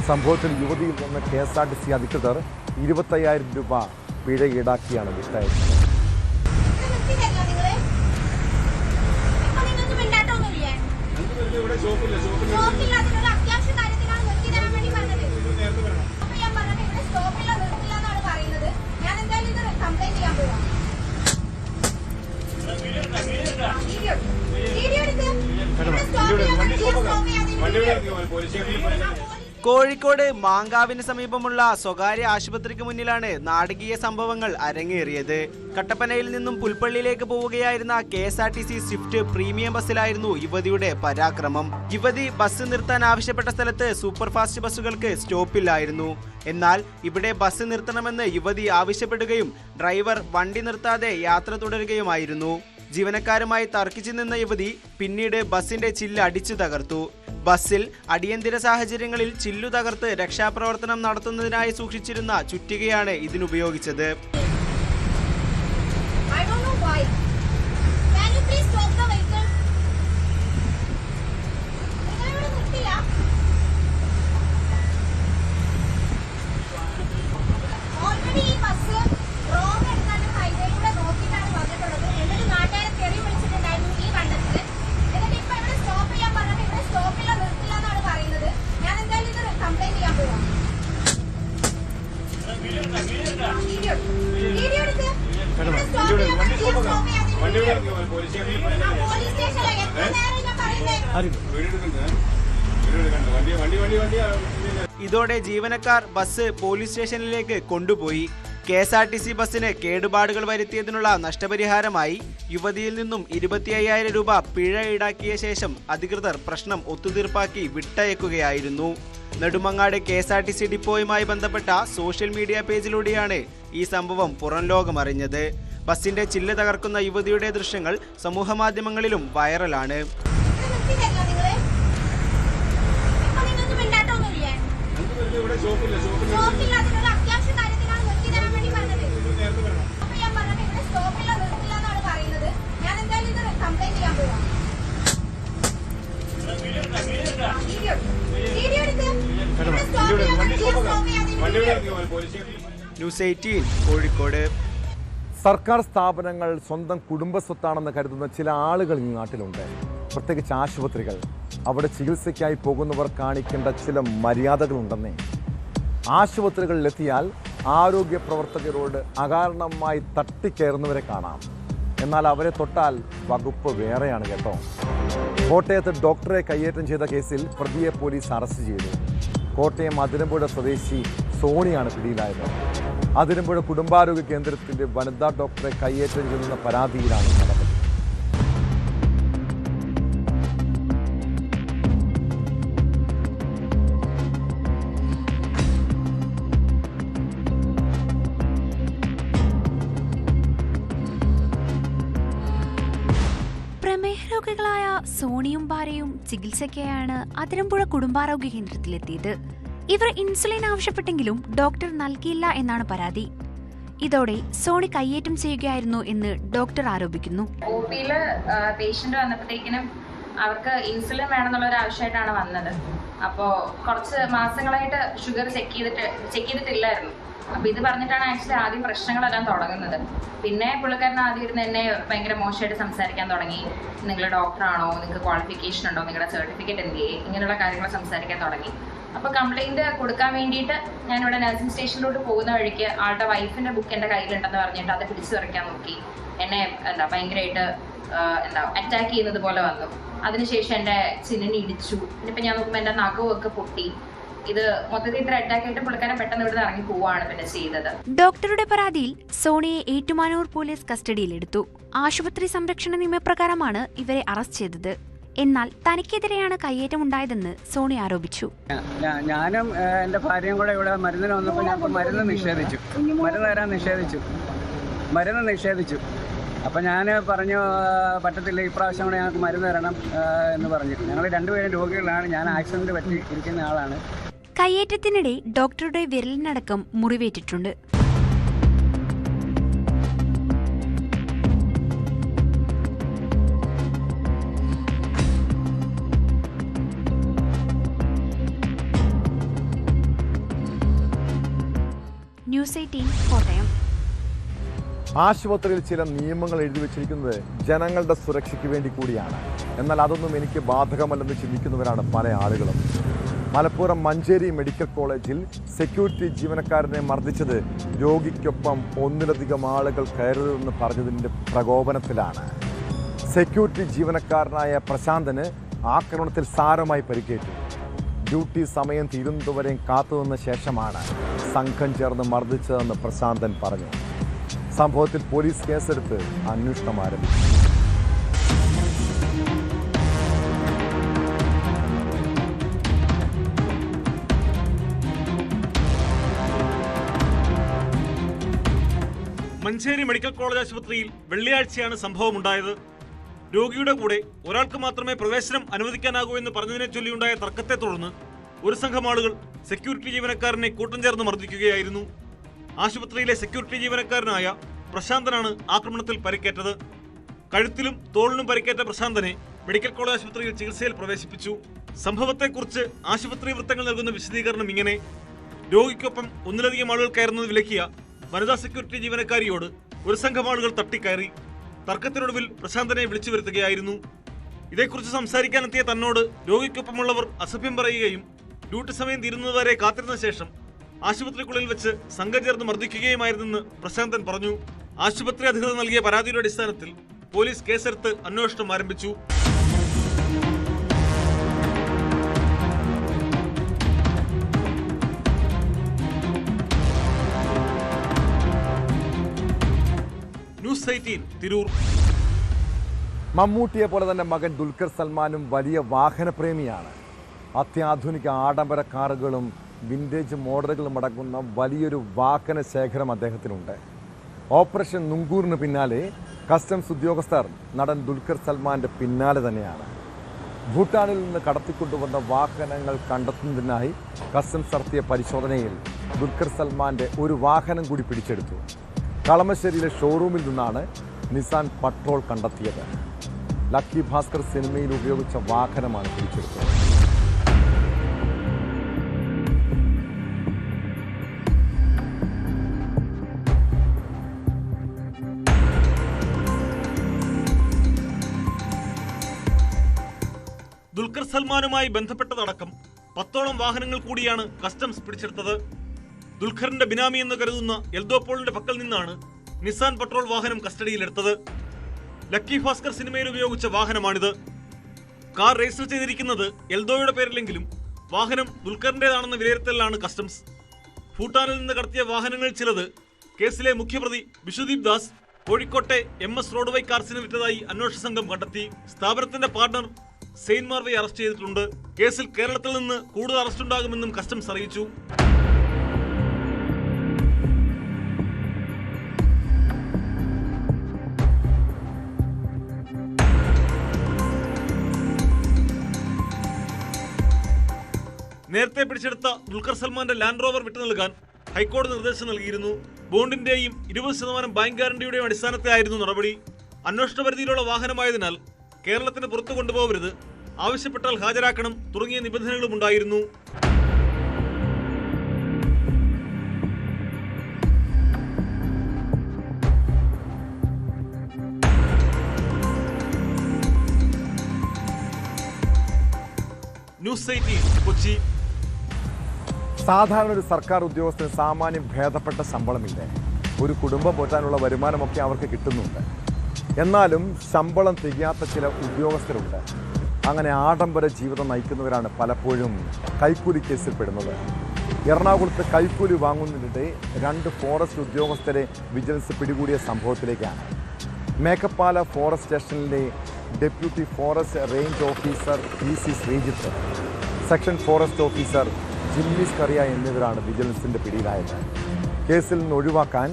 സംഭവത്തിൽ യുവതിയിൽ നിന്ന് KSRTC അധികൃതർ 25,000 രൂപ പിഴ ഈടാക്കിയാണ് വിട്ടയച്ചത്. കോഴിക്കോട് മാങ്കാവിന് സമീപമുള്ള സ്വകാര്യ ആശുപത്രിക്ക് മുന്നിലാണ് നാടകീയ സംഭവങ്ങൾ അരങ്ങേറിയത്. കട്ടപ്പനയിൽ നിന്നും പുൽപ്പള്ളിയിലേക്ക് പോവുകയായിരുന്ന KSRTC സ്വിഫ്റ്റ് പ്രീമിയം ബസ്സിലായിരുന്നു യുവതിയുടെ പരാക്രമം. യുവതി ബസ് നിർത്താൻ ആവശ്യപ്പെട്ട സ്ഥലത്ത് സൂപ്പർഫാസ്റ്റ് ബസ്സുകൾക്ക് സ്റ്റോപ്പില്ലായിരുന്നു. എന്നാൽ ഇവിടെ ബസ് നിർത്തണമെന്ന് യുവതി ആവശ്യപ്പെടുകയും ഡ്രൈവർ വണ്ടി നിർത്താതെ യാത്ര തുടരുകയുമായിരുന്നു. ജീവനക്കാരുമായി തർക്കിച്ചു നിന്ന യുവതി പിന്നീട് ബസിന്റെ ചില്ല് അടിച്ചു തകർത്തു. ബസ്സിൽ അടിയന്തര സാഹചര്യങ്ങളിൽ ചില്ലു തകർത്ത് രക്ഷാപ്രവർത്തനം നടത്തുന്നതിനായി സൂക്ഷിച്ചിരുന്ന ചുറ്റികയാണ് ഇതിനുപയോഗിച്ചത്. ഇതോടെ ജീവനക്കാർ ബസ് പോലീസ് സ്റ്റേഷനിലേക്ക് കൊണ്ടുപോയി. KSRTC ബസ്സിന് കേടുപാടുകൾ വരുത്തിയതിനുള്ള നഷ്ടപരിഹാരമായി യുവതിയിൽ നിന്നും 25,000 രൂപ പിഴ ഈടാക്കിയ ശേഷം അധികൃതർ പ്രശ്നം ഒത്തുതീർപ്പാക്കി വിട്ടയക്കുകയായിരുന്നു. നെടുമങ്ങാട് KSRTC ഡിപ്പോയുമായി ബന്ധപ്പെട്ട സോഷ്യൽ മീഡിയ പേജിലൂടെയാണ് ഈ സംഭവം പുറം ലോകമറിഞ്ഞത്. ബസിന്റെ ചില്ല് തകർക്കുന്ന യുവതിയുടെ ദൃശ്യങ്ങൾ സമൂഹമാധ്യമങ്ങളിലും വൈറലാണ്. ന്യൂസ് 18 കോഴിക്കോട്. സർക്കാർ സ്ഥാപനങ്ങൾ സ്വന്തം കുടുംബ സ്വത്താണെന്ന് കരുതുന്ന ചില ആളുകൾ ഈ നാട്ടിലുണ്ട്. പ്രത്യേകിച്ച് ആശുപത്രികൾ. അവിടെ ചികിത്സയ്ക്കായി പോകുന്നവർ കാണിക്കേണ്ട ചില മര്യാദകളുണ്ടെന്നേ. ആശുപത്രികളിലെത്തിയാൽ ആരോഗ്യ പ്രവർത്തകരോട് അകാരണമായി തട്ടിക്കയറുന്നവരെ കാണാം. എന്നാൽ അവരെ തൊട്ടാൽ വകുപ്പ് വേറെയാണ് കേട്ടോ. കോട്ടയത്ത് ഡോക്ടറെ കയ്യേറ്റം ചെയ്ത കേസിൽ പ്രതിയെ പോലീസ് അറസ്റ്റ് ചെയ്തു. കോട്ടയം അതിരമ്പുഴ സ്വദേശി സോണിയാണ് പിടിയിലായത്. അതിരമ്പുഴ കുടുംബാരോഗ്യ കേന്ദ്രത്തിൻ്റെ വനിതാ ഡോക്ടറെ കയ്യേറ്റം ചെയ്യുന്ന പരാതിയിലാണ് നടപടി. പ്രമേഹ രോഗികളായ സോണിയും ഭാര്യയും ചികിത്സയ്ക്കായാണ് അതിരമ്പുഴ കുടുംബാരോഗ്യ കേന്ദ്രത്തിലെത്തിയത്. ഇവർ ഇൻസുലിൻ ആവശ്യപ്പെട്ടെങ്കിലും ഡോക്ടർ നൽകിയില്ല എന്നാണ് പരാതി. ഇതോടെ സോണി കയ്യേറ്റം ചെയ്യുകയായിരുന്നു എന്ന് ഡോക്ടർ ആരോപിക്കുന്നു. OPയിൽ പേഷ്യന്റ് വന്നപ്പോഴത്തേക്കിനും അവർക്ക് ഇൻസുലിൻ വേണമെന്നുള്ള ഒരു ആവശ്യമായിട്ടാണ് വന്നത്. അപ്പോൾ കുറച്ച് മാസങ്ങളായിട്ട് ഷുഗർ ചെക്ക് ചെയ്തിട്ടില്ലായിരുന്നു. അപ്പോൾ ഇത് പറഞ്ഞിട്ടാണ് ആക്ച്വലി ആദ്യം പ്രശ്നങ്ങളെല്ലാം തുടങ്ങുന്നത്. പിന്നെ പുള്ളിക്കാരൻ ആദ്യം ഇരുന്ന് എന്നെ ഭയങ്കര മോശമായിട്ട് സംസാരിക്കാൻ തുടങ്ങി. നിങ്ങൾ ഡോക്ടറാണോ, നിങ്ങൾക്ക് ക്വാളിഫിക്കേഷൻ ഉണ്ടോ, നിങ്ങളുടെ സർട്ടിഫിക്കറ്റ് എന്ത് ചെയ്യേ, ഇങ്ങനെയുള്ള കാര്യങ്ങൾ സംസാരിക്കാൻ തുടങ്ങി. അപ്പോൾ കംപ്ലയിൻറ്റ് കൊടുക്കാൻ വേണ്ടിയിട്ട് ഞാനിവിടെ നഴ്സിംഗ് സ്റ്റേഷനിലോട്ട് പോകുന്ന വഴിക്ക് ആളുടെ വൈഫിൻ്റെ ബുക്ക് എൻ്റെ കയ്യിലുണ്ടെന്ന് പറഞ്ഞിട്ട് അത് പിടിച്ചു പറിക്കാൻ നോക്കി. എന്നെ ഭയങ്കരമായിട്ട് അറ്റാക്ക് ചെയ്യുന്നത് പോലെ വന്നു. അതിനുശേഷം എൻ്റെ ചിന്നിന് ഇടിച്ചു. ഇനിയിപ്പോൾ ഞാൻ നോക്കുമ്പോൾ എൻ്റെ നഖമൊക്കെ പൊട്ടി. ഇത് മൊത്തത്തിൽ ത്രെഡ് ആക്കിയിട്ട് പുള്ളിക്കാരൻ പെട്ടെന്ന് ഇവിടുന്ന് ഇറങ്ങി പോവുകയാണ് പിന്നെ ചെയ്തത്. ഡോക്ടറുടെ പരാതിയിൽ സോണിയെ ഏറ്റുമാനൂർ പോലീസ് കസ്റ്റഡിയിലെടുത്തു. ആശുപത്രി സംരക്ഷണ നിയമപ്രകാരമാണ് ഇവരെ അറസ്റ്റ് ചെയ്തത്. എന്നാൽ തനിക്കെതിരെയാണ് കയ്യേറ്റമുണ്ടായതെന്ന് സോണി ആരോപിച്ചു. ഞാനും എൻ്റെ ഭാര്യയും കൂടെ ഇവിടെ മരുന്നിന് വന്നപ്പോൾ ഞങ്ങൾക്ക് മരുന്ന് തരാൻ നിഷേധിച്ചു. അപ്പം ഞാൻ പറഞ്ഞു പറ്റത്തില്ല, ഇപ്രാവശ്യം കൂടെ ഞങ്ങൾക്ക് മരുന്ന് തരണം എന്ന് പറഞ്ഞു. ഞങ്ങൾ രണ്ടുപേരും രോഗികളാണ്. ഞാൻ ആക്സിഡന്റ് പറ്റി ഇരിക്കുന്ന ആളാണ്. കയ്യേറ്റത്തിനിടെ ഡോക്ടറുടെ വിരലിനടക്കം മുറിവേറ്റിട്ടുണ്ട്. ന്യൂസ് 18 കോട്ടയം. ആശുപത്രിയിൽ ചില നിയമങ്ങൾ എഴുതി വച്ചിരിക്കുന്നത് ജനങ്ങളുടെ സുരക്ഷയ്ക്ക് വേണ്ടി കൂടിയാണ്. എന്നാൽ അതൊന്നും എനിക്ക് ബാധകമല്ലെന്ന് ചിന്തിക്കുന്നവരാണ് പല ആളുകളും. മലപ്പുറം മഞ്ചേരി മെഡിക്കൽ കോളേജിൽ സെക്യൂരിറ്റി ജീവനക്കാരനെ മർദ്ദിച്ചത് രോഗിക്കൊപ്പം ഒന്നിലധികം ആളുകൾ കയറുതെന്ന് പറഞ്ഞതിൻ്റെ പ്രകോപനത്തിലാണ്. സെക്യൂരിറ്റി ജീവനക്കാരനായ പ്രശാന്തന് ആക്രമണത്തിൽ സാരമായി പരിക്കേറ്റു. ഡ്യൂട്ടി സമയം തീരുന്നതുവരെയും കാത്തുനിന്ന ശേഷമാണ് സംഘം ചേർന്ന് മർദ്ദിച്ചതെന്ന് പ്രശാന്തൻ പറഞ്ഞു. സംഭവത്തിൽ പോലീസ് കേസെടുത്ത് അന്വേഷണം ആരംഭിച്ചു. മഞ്ചേരി മെഡിക്കൽ കോളേജ് ആശുപത്രിയിൽ വെള്ളിയാഴ്ചയാണ് സംഭവമുണ്ടായത്. രോഗിയുടെ കൂടെ ഒരാൾക്ക് മാത്രമേ പ്രവേശനം അനുവദിക്കാനാകൂ എന്ന് പറഞ്ഞതിനെ ചൊല്ലിയുണ്ടായ തർക്കത്തെ തുടർന്ന് ഒരു സംഘം ആളുകൾ സെക്യൂരിറ്റി ജീവനക്കാരനെ കൂട്ടം ചേർന്ന് മർദ്ദിക്കുകയായിരുന്നു. ആശുപത്രിയിലെ സെക്യൂരിറ്റി ജീവനക്കാരനായ പ്രശാന്തനാണ് ആക്രമണത്തിൽ പരിക്കേറ്റത്. കഴുത്തിലും തോളിനും പരിക്കേറ്റ പ്രശാന്തനെ മെഡിക്കൽ കോളേജ് ആശുപത്രിയിൽ ചികിത്സയിൽ പ്രവേശിപ്പിച്ചു. സംഭവത്തെക്കുറിച്ച് ആശുപത്രി വൃത്തങ്ങൾ നൽകുന്ന വിശദീകരണം ഇങ്ങനെ: രോഗിക്കൊപ്പം ഒന്നിലധികം ആളുകൾ കയറുന്നത് വിലക്കിയ വനിതാ സെക്യൂരിറ്റി ജീവനക്കാരിയോട് ഒരു സംഘം ആളുകൾ തട്ടിക്കയറി. തർക്കത്തിനൊടുവിൽ പ്രശാന്തനെ വിളിച്ചു വരുത്തുകയായിരുന്നു. ഇതേക്കുറിച്ച് സംസാരിക്കാനെത്തിയ തന്നോട് രോഗിക്കൊപ്പമുള്ളവർ അസഭ്യം പറയുകയും ഡ്യൂട്ടി സമയം തീരുന്നതുവരെ കാത്തിരുന്ന ശേഷം ആശുപത്രിക്കുള്ളിൽ വെച്ച് സംഘം ചേർന്ന് മർദ്ദിക്കുകയുമായിരുന്നെന്ന് പ്രശാന്തൻ പറഞ്ഞു. ആശുപത്രി അധികൃതർ നൽകിയ പരാതിയുടെ അടിസ്ഥാനത്തിൽ പോലീസ് കേസെടുത്ത് അന്വേഷണം ആരംഭിച്ചു. ന്യൂസ് 18 തിരൂർ. മമ്മൂട്ടിയെ പോലെ തന്നെ മകൻ ദുൽഖർ സൽമാനും വലിയ വാഹനപ്രേമിയാണ്. അത്യാധുനിക ആഡംബര കാറുകളും വിൻറ്റേജ് മോഡലുകളും അടങ്ങുന്ന വലിയൊരു വാഹന ശേഖരം അദ്ദേഹത്തിനുണ്ട്. ഓപ്പറേഷൻ നുങ്കൂറിന് പിന്നാലെ കസ്റ്റംസ് ഉദ്യോഗസ്ഥർ നടൻ ദുൽഖർ സൽമാൻ്റെ പിന്നാലെ തന്നെയാണ്. ഭൂട്ടാനിൽ നിന്ന് കടത്തിക്കൊണ്ടുവന്ന വാഹനങ്ങൾ കണ്ടെത്തുന്നതിനായി കസ്റ്റംസ് നടത്തിയ പരിശോധനയിൽ ദുൽഖർ സൽമാൻ്റെ ഒരു വാഹനം കൂടി പിടിച്ചെടുത്തു. കളമശ്ശേരിയിലെ ഷോറൂമിൽ നിന്നാണ് നിസാൻ പട്രോൾ കണ്ടെത്തിയത്. ലക്കി ഭാസ്കർ സിനിമയിൽ ഉപയോഗിച്ച വാഹനമാണ് പിടിച്ചെടുത്തത്. ദുൽഖർ സൽമാനുമായി ബന്ധപ്പെട്ടതടക്കം 10ഓളം വാഹനങ്ങൾ കൂടിയാണ് കസ്റ്റംസ് പിടിച്ചെടുത്തത്. ദുൽഖറിന്റെ ബിനാമി എന്ന് കരുതുന്ന എൽദോപോളിന്റെ പക്കൽ നിന്നാണ് നിസാൻ പട്രോൾ വാഹനം കസ്റ്റഡിയിലെടുത്തത്. ലക്കി ഭാസ്കർ സിനിമയിൽ ഉപയോഗിച്ച വാഹനമാണിത്. കാർ രജിസ്റ്റർ ചെയ്തിരിക്കുന്നത് എൽദോയുടെ പേരിലെങ്കിലും വാഹനം ദുൽഖറിന്റേതാണെന്ന വിലയിരുത്തലാണ് കസ്റ്റംസ്. ഭൂട്ടാനിൽ നിന്ന് കടത്തിയ വാഹനങ്ങളിൽ ചിലത് കേസിലെ മുഖ്യപ്രതി ബിഷുദീപ് ദാസ് കോഴിക്കോട്ടെ MS റോഡ്വേ കാർസിന് വിറ്റതായി അന്വേഷണ സംഘം കണ്ടെത്തി. സ്ഥാപനത്തിന്റെ പാർട്ണർ സെയിൻ മാർവെ അറസ്റ്റ് ചെയ്തിട്ടുണ്ട്. കേസിൽ കേരളത്തിൽ നിന്ന് കൂടുതൽ അറസ്റ്റ് ഉണ്ടാകുമെന്നും കസ്റ്റംസ് അറിയിച്ചു. നേരത്തെ പിടിച്ചെടുത്ത ദുൽഖർ സൽമാന്റെ ലാൻഡ് റോവർ വിട്ടു നൽകാൻ ഹൈക്കോടതി നിർദ്ദേശം നൽകിയിരുന്നു. ബോണ്ടിന്റെയും 20% ബാങ്ക് ഗ്യാരണ്ടിയുടെയും അടിസ്ഥാനത്തിലായിരുന്നു നടപടി. അന്വേഷണ പരിധിയിലുള്ള വാഹനമായതിനാൽ കേരളത്തിന് പുറത്തു കൊണ്ടുപോകരുത്, ആവശ്യപ്പെട്ടാൽ ഹാജരാക്കണം തുടങ്ങിയ നിബന്ധനകളും ഉണ്ടായിരുന്നു. ന്യൂസ് 18 കൊച്ചി. സാധാരണ ഒരു സർക്കാർ ഉദ്യോഗസ്ഥന് സാമാന്യം ഭേദപ്പെട്ട ശമ്പളമില്ല. ഒരു കുടുംബം പോറ്റാനുള്ള വരുമാനമൊക്കെ അവർക്ക് കിട്ടുന്നുണ്ട്. എന്നാലും ശമ്പളം തികയാത്ത ചില ഉദ്യോഗസ്ഥരുണ്ട്. അങ്ങനെ ആഡംബര ജീവിതം നയിക്കുന്നവരാണ് പലപ്പോഴും കൈക്കൂലി കേസിൽ പെടുന്നത്. എറണാകുളത്ത് കൈക്കൂലി വാങ്ങുന്നതിനിടെ 2 ഫോറസ്റ്റ് ഉദ്യോഗസ്ഥരെ വിജിലൻസ് പിടികൂടിയ സംഭവത്തിലേക്കാണ്. മേക്കപ്പാല ഫോറസ്റ്റ് സ്റ്റേഷനിലെ deputy forest range officer PC Sreejith, section forest officer Jimmy Scaria എന്നിവരാണ് വിജിലൻസിൻ്റെ പിടിയിലായത്. കേസിൽ നിന്ന് ഒഴിവാക്കാൻ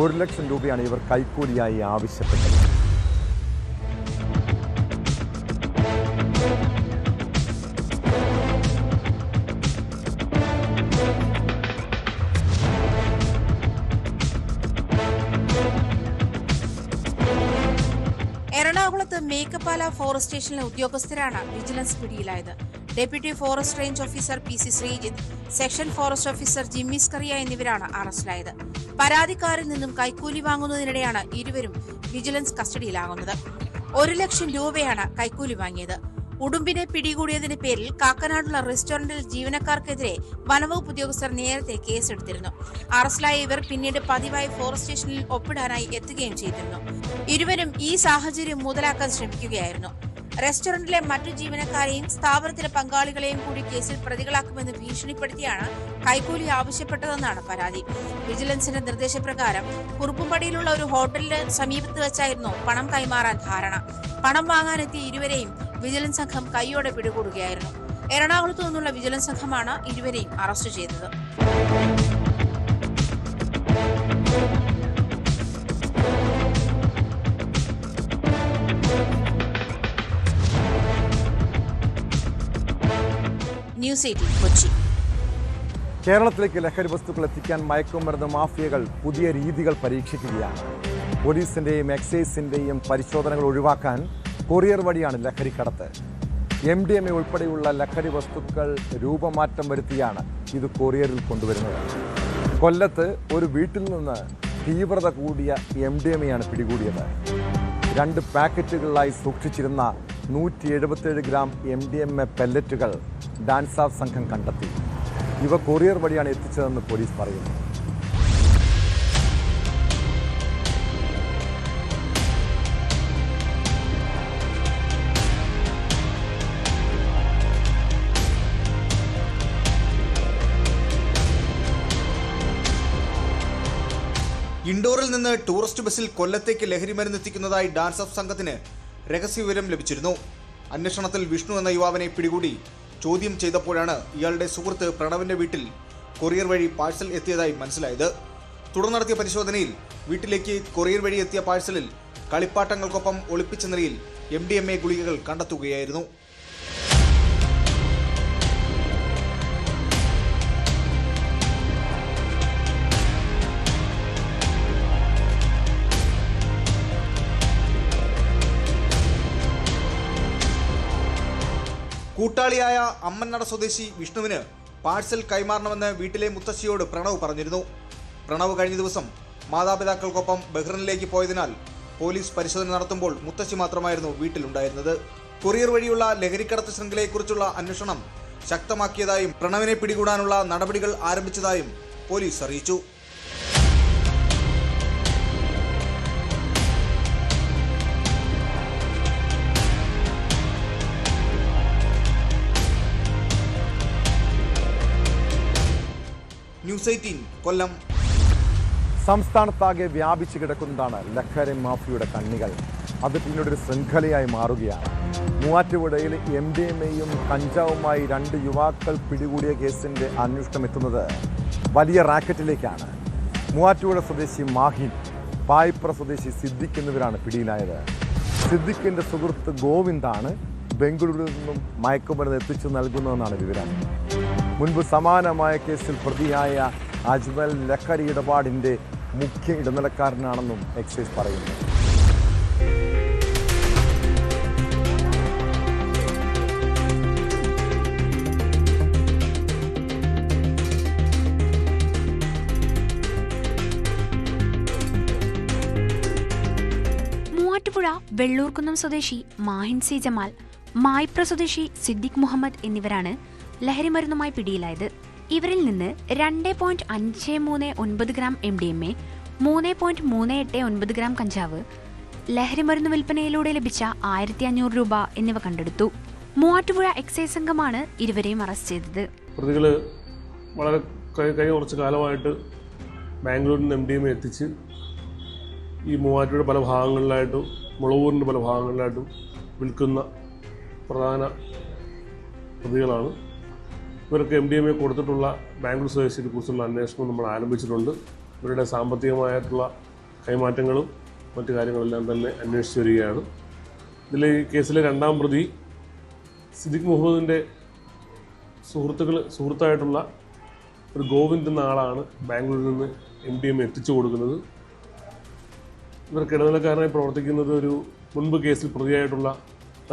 1 ലക്ഷം രൂപയാണ് ഇവർ കൈക്കൂലിയായി ആവശ്യപ്പെട്ടത്. എറണാകുളത്ത് മേക്കപ്പാല ഫോറസ്റ്റ് സ്റ്റേഷനിലെ ഉദ്യോഗസ്ഥരാണ് വിജിലൻസ് പിടിയിലായത്. Deputy forest range officer PC Sreejith, section forest officer Jimmy Scaria എന്നിവരാണ് അറസ്റ്റിലായത്. പരാതിക്കാരിൽ നിന്നും കൈക്കൂലി വാങ്ങുന്നതിനിടെയാണ് ഇരുവരും വിജിലൻസ് കസ്റ്റഡിയിലാകുന്നത്. 1 ലക്ഷം രൂപയാണ് കൈക്കൂലി വാങ്ങിയത്. ഉടുമ്പിനെ പിടികൂടിയതിന്റെ പേരിൽ കാക്കനാടുള്ള റെസ്റ്റോറന്റിൽ ജീവനക്കാർക്കെതിരെ വനവകുപ്പ് ഉദ്യോഗസ്ഥർ നേരത്തെ കേസെടുത്തിരുന്നു. അറസ്റ്റിലായ ഇവർ പിന്നീട് പതിവായി ഫോറസ്റ്റ് സ്റ്റേഷനിൽ ഒപ്പിടാനായി എത്തുകയും ചെയ്തിരുന്നു. ഇരുവരും ഈ സാഹചര്യം മുതലാക്കാൻ ശ്രമിക്കുകയായിരുന്നു. റെസ്റ്റോറന്റിലെ മറ്റു ജീവനക്കാരെയും സ്ഥാപനത്തിലെ പങ്കാളികളെയും കൂടി കേസിൽ പ്രതികളാക്കുമെന്ന് ഭീഷണിപ്പെടുത്തിയാണ് കൈക്കൂലി ആവശ്യപ്പെട്ടതെന്നാണ് പരാതി. വിജിലൻസിന്റെ നിർദ്ദേശപ്രകാരം കുറുപ്പുംപടിയിലുള്ള ഒരു ഹോട്ടലിന് സമീപത്ത് വെച്ചായിരുന്നു പണം കൈമാറാൻ ധാരണ. പണം വാങ്ങാനെത്തിയ ഇരുവരെയും വിജിലൻസ് സംഘം കൈയോടെ പിടികൂടുകയായിരുന്നു. എറണാകുളത്തു നിന്നുള്ള വിജിലൻസ് സംഘമാണ് ഇരുവരെയും അറസ്റ്റ് ചെയ്തത്. ന്യൂസ് 18 കൊച്ചി. കേരളത്തിലേക്ക് ലഹരി വസ്തുക്കൾ എത്തിക്കാൻ മയക്കുമരുന്ന് മാഫിയകൾ പുതിയ രീതികൾ പരീക്ഷിക്കുകയാണ്. പോലീസിൻ്റെയും എക്സൈസിൻ്റെയും പരിശോധനകൾ ഒഴിവാക്കാൻ കൊറിയർ വഴിയാണ് ലഹരിക്കടത്ത്. MDMA ഉൾപ്പെടെയുള്ള ലഹരി വസ്തുക്കൾ രൂപമാറ്റം വരുത്തിയാണ് ഇത് കൊറിയറിൽ കൊണ്ടുവരുന്നത്. കൊല്ലത്ത് ഒരു വീട്ടിൽ നിന്ന് തീവ്രത കൂടിയ MDMA പിടികൂടിയത്. 2 പാക്കറ്റുകളിലായി സൂക്ഷിച്ചിരുന്ന 177 ഗ്രാം MDMA പെല്ലറ്റുകൾ ഡാൻസ് ഓഫ് സംഘം കണ്ടെത്തി. ഇവ കൊറിയർ വഴിയാണ് എത്തിച്ചതെന്ന് പോലീസ് പറയുന്നു. ഇൻഡോറിൽ നിന്ന് ടൂറിസ്റ്റ് ബസ്സിൽ കൊല്ലത്തേക്ക് ലഹരി മരുന്നെത്തിക്കുന്നതായി ഡാൻസ് ഓഫ് സംഘത്തിന് രഹസ്യവിവരം ലഭിച്ചിരുന്നു. അന്വേഷണത്തിൽ വിഷ്ണു എന്ന യുവാവിനെ പിടികൂടി ചോദ്യം ചെയ്തപ്പോഴാണ് ഇയാളുടെ സുഹൃത്ത് പ്രണവിന്റെ വീട്ടിൽ കൊറിയർ വഴി പാഴ്സൽ എത്തിയതായി മനസ്സിലായത്. തുടർന്ന് നടത്തിയ പരിശോധനയിൽ വീട്ടിലേക്ക് കൊറിയർ വഴി എത്തിയ പാഴ്സലിൽ കളിപ്പാട്ടങ്ങൾക്കൊപ്പം ഒളിപ്പിച്ച നിലയിൽ MDMA ഗുളികകൾ കണ്ടെത്തുകയായിരുന്നു. കൂട്ടാളിയായ അമ്മന്നട സ്വദേശി വിഷ്ണുവിന് പാഴ്സൽ കൈമാറണമെന്ന് വീട്ടിലെ മുത്തശ്ശിയോട് പ്രണവ് പറഞ്ഞിരുന്നു. പ്രണവ് കഴിഞ്ഞ ദിവസം മാതാപിതാക്കൾക്കൊപ്പം ബഹ്റിനിലേക്ക് പോയതിനാൽ പോലീസ് പരിശോധന നടത്തുമ്പോൾ മുത്തശ്ശി മാത്രമായിരുന്നു വീട്ടിലുണ്ടായിരുന്നത്. കൊറിയർ വഴിയുള്ള ലഹരിക്കടത്ത് ശൃംഖലയെക്കുറിച്ചുള്ള അന്വേഷണം ശക്തമാക്കിയതായും പ്രണവിനെ പിടികൂടാനുള്ള നടപടികൾ ആരംഭിച്ചതായും പോലീസ് അറിയിച്ചു. ന്യൂസ് 18 കൊല്ലം. സംസ്ഥാനത്താകെ വ്യാപിച്ചു കിടക്കുന്നതാണ് ലഹരി മാഫിയയുടെ കണ്ണികൾ. അത് പിന്നീട് ഒരു ശൃംഖലയായി മാറുകയാണ്. മൂവാറ്റുപുഴയിൽ MDMAയും കഞ്ചാവുമായി 2 യുവാക്കൾ പിടികൂടിയ കേസിൻ്റെ അന്വേഷണം എത്തുന്നത് വലിയ റാക്കറ്റിലേക്കാണ്. മൂവാറ്റുപുഴ സ്വദേശി മാഹിൻ, പായിപ്ര സ്വദേശി സിദ്ദിഖ് എന്നിവരാണ് പിടിയിലായത്. സിദ്ദിഖിൻ്റെ സുഹൃത്ത് ഗോവിന്ദാണ് ബംഗളൂരുവിൽ നിന്നും മയക്കുമരുന്ന് എത്തിച്ചു നൽകുന്നതെന്നാണ് വിവരം. മുൻപ് സമാനമായ കേസിൽ പ്രതിയായ അജ്മൽ ലഹരി ഇടപാടിൻ്റെ മുഖ്യ ഇടനിലക്കാരനാണെന്നും എക്സൈസ് പറയുന്നു. മൂവാറ്റുപുഴ വെള്ളൂർക്കുന്നം സ്വദേശി മാഹിൻ സി ജമാൽ, മായിപ്ര സ്വദേശി സിദ്ദിഖ് മുഹമ്മദ് എന്നിവരാണ് ലഹരിമരുന്നുമായി പിടിയിലായത്. ഇവരിൽ നിന്ന് 2.539 ഗ്രാം MDMA, 3.389 ഗ്രാം കഞ്ചാവ്, ലഹരിമരുന്ന് വിൽപ്പനയിലൂടെ ലഭിച്ച 1500 രൂപ എന്നിവ കണ്ടെടുത്തു. മൂവാറ്റുപുഴ എക്സൈസ് സംഘമാണ് ഇരുവരെയും അറസ്റ്റ് ചെയ്തത്. പ്രതികൾ വളരെ കഴിഞ്ഞ കുറച്ച് കാലമായിട്ട് ബാംഗ്ലൂരിൽ നിന്ന് MDMA എത്തിച്ച് ഈ മൂവാറ്റുപുഴ പല ഭാഗങ്ങളിലായിട്ടും മുളവൂരിൻ്റെ പല ഭാഗങ്ങളിലായിട്ടും വിൽക്കുന്ന പ്രധാന പ്രതികളാണ്. ഇവർക്ക് MDMA കൊടുത്തിട്ടുള്ള ബാംഗ്ലൂർ സ്വദേശിയെക്കുറിച്ചുള്ള അന്വേഷണം നമ്മൾ ആരംഭിച്ചിട്ടുണ്ട്. ഇവരുടെ സാമ്പത്തികമായിട്ടുള്ള കൈമാറ്റങ്ങളും മറ്റു കാര്യങ്ങളെല്ലാം തന്നെ അന്വേഷിച്ച് വരികയാണ്. ഈ കേസിലെ രണ്ടാം പ്രതി സിദ്ദിഖ് മുഹമ്മദിൻ്റെ സുഹൃത്തായിട്ടുള്ള ഒരു ഗോവിന്ദ് എന്ന ആളാണ് ബാംഗ്ലൂരിൽ നിന്ന് MDMA എത്തിച്ചു കൊടുക്കുന്നത്. ഇവർക്ക് ഇടനിലക്കാരനായി പ്രവർത്തിക്കുന്നത് ഒരു മുൻപ് കേസിൽ പ്രതിയായിട്ടുള്ള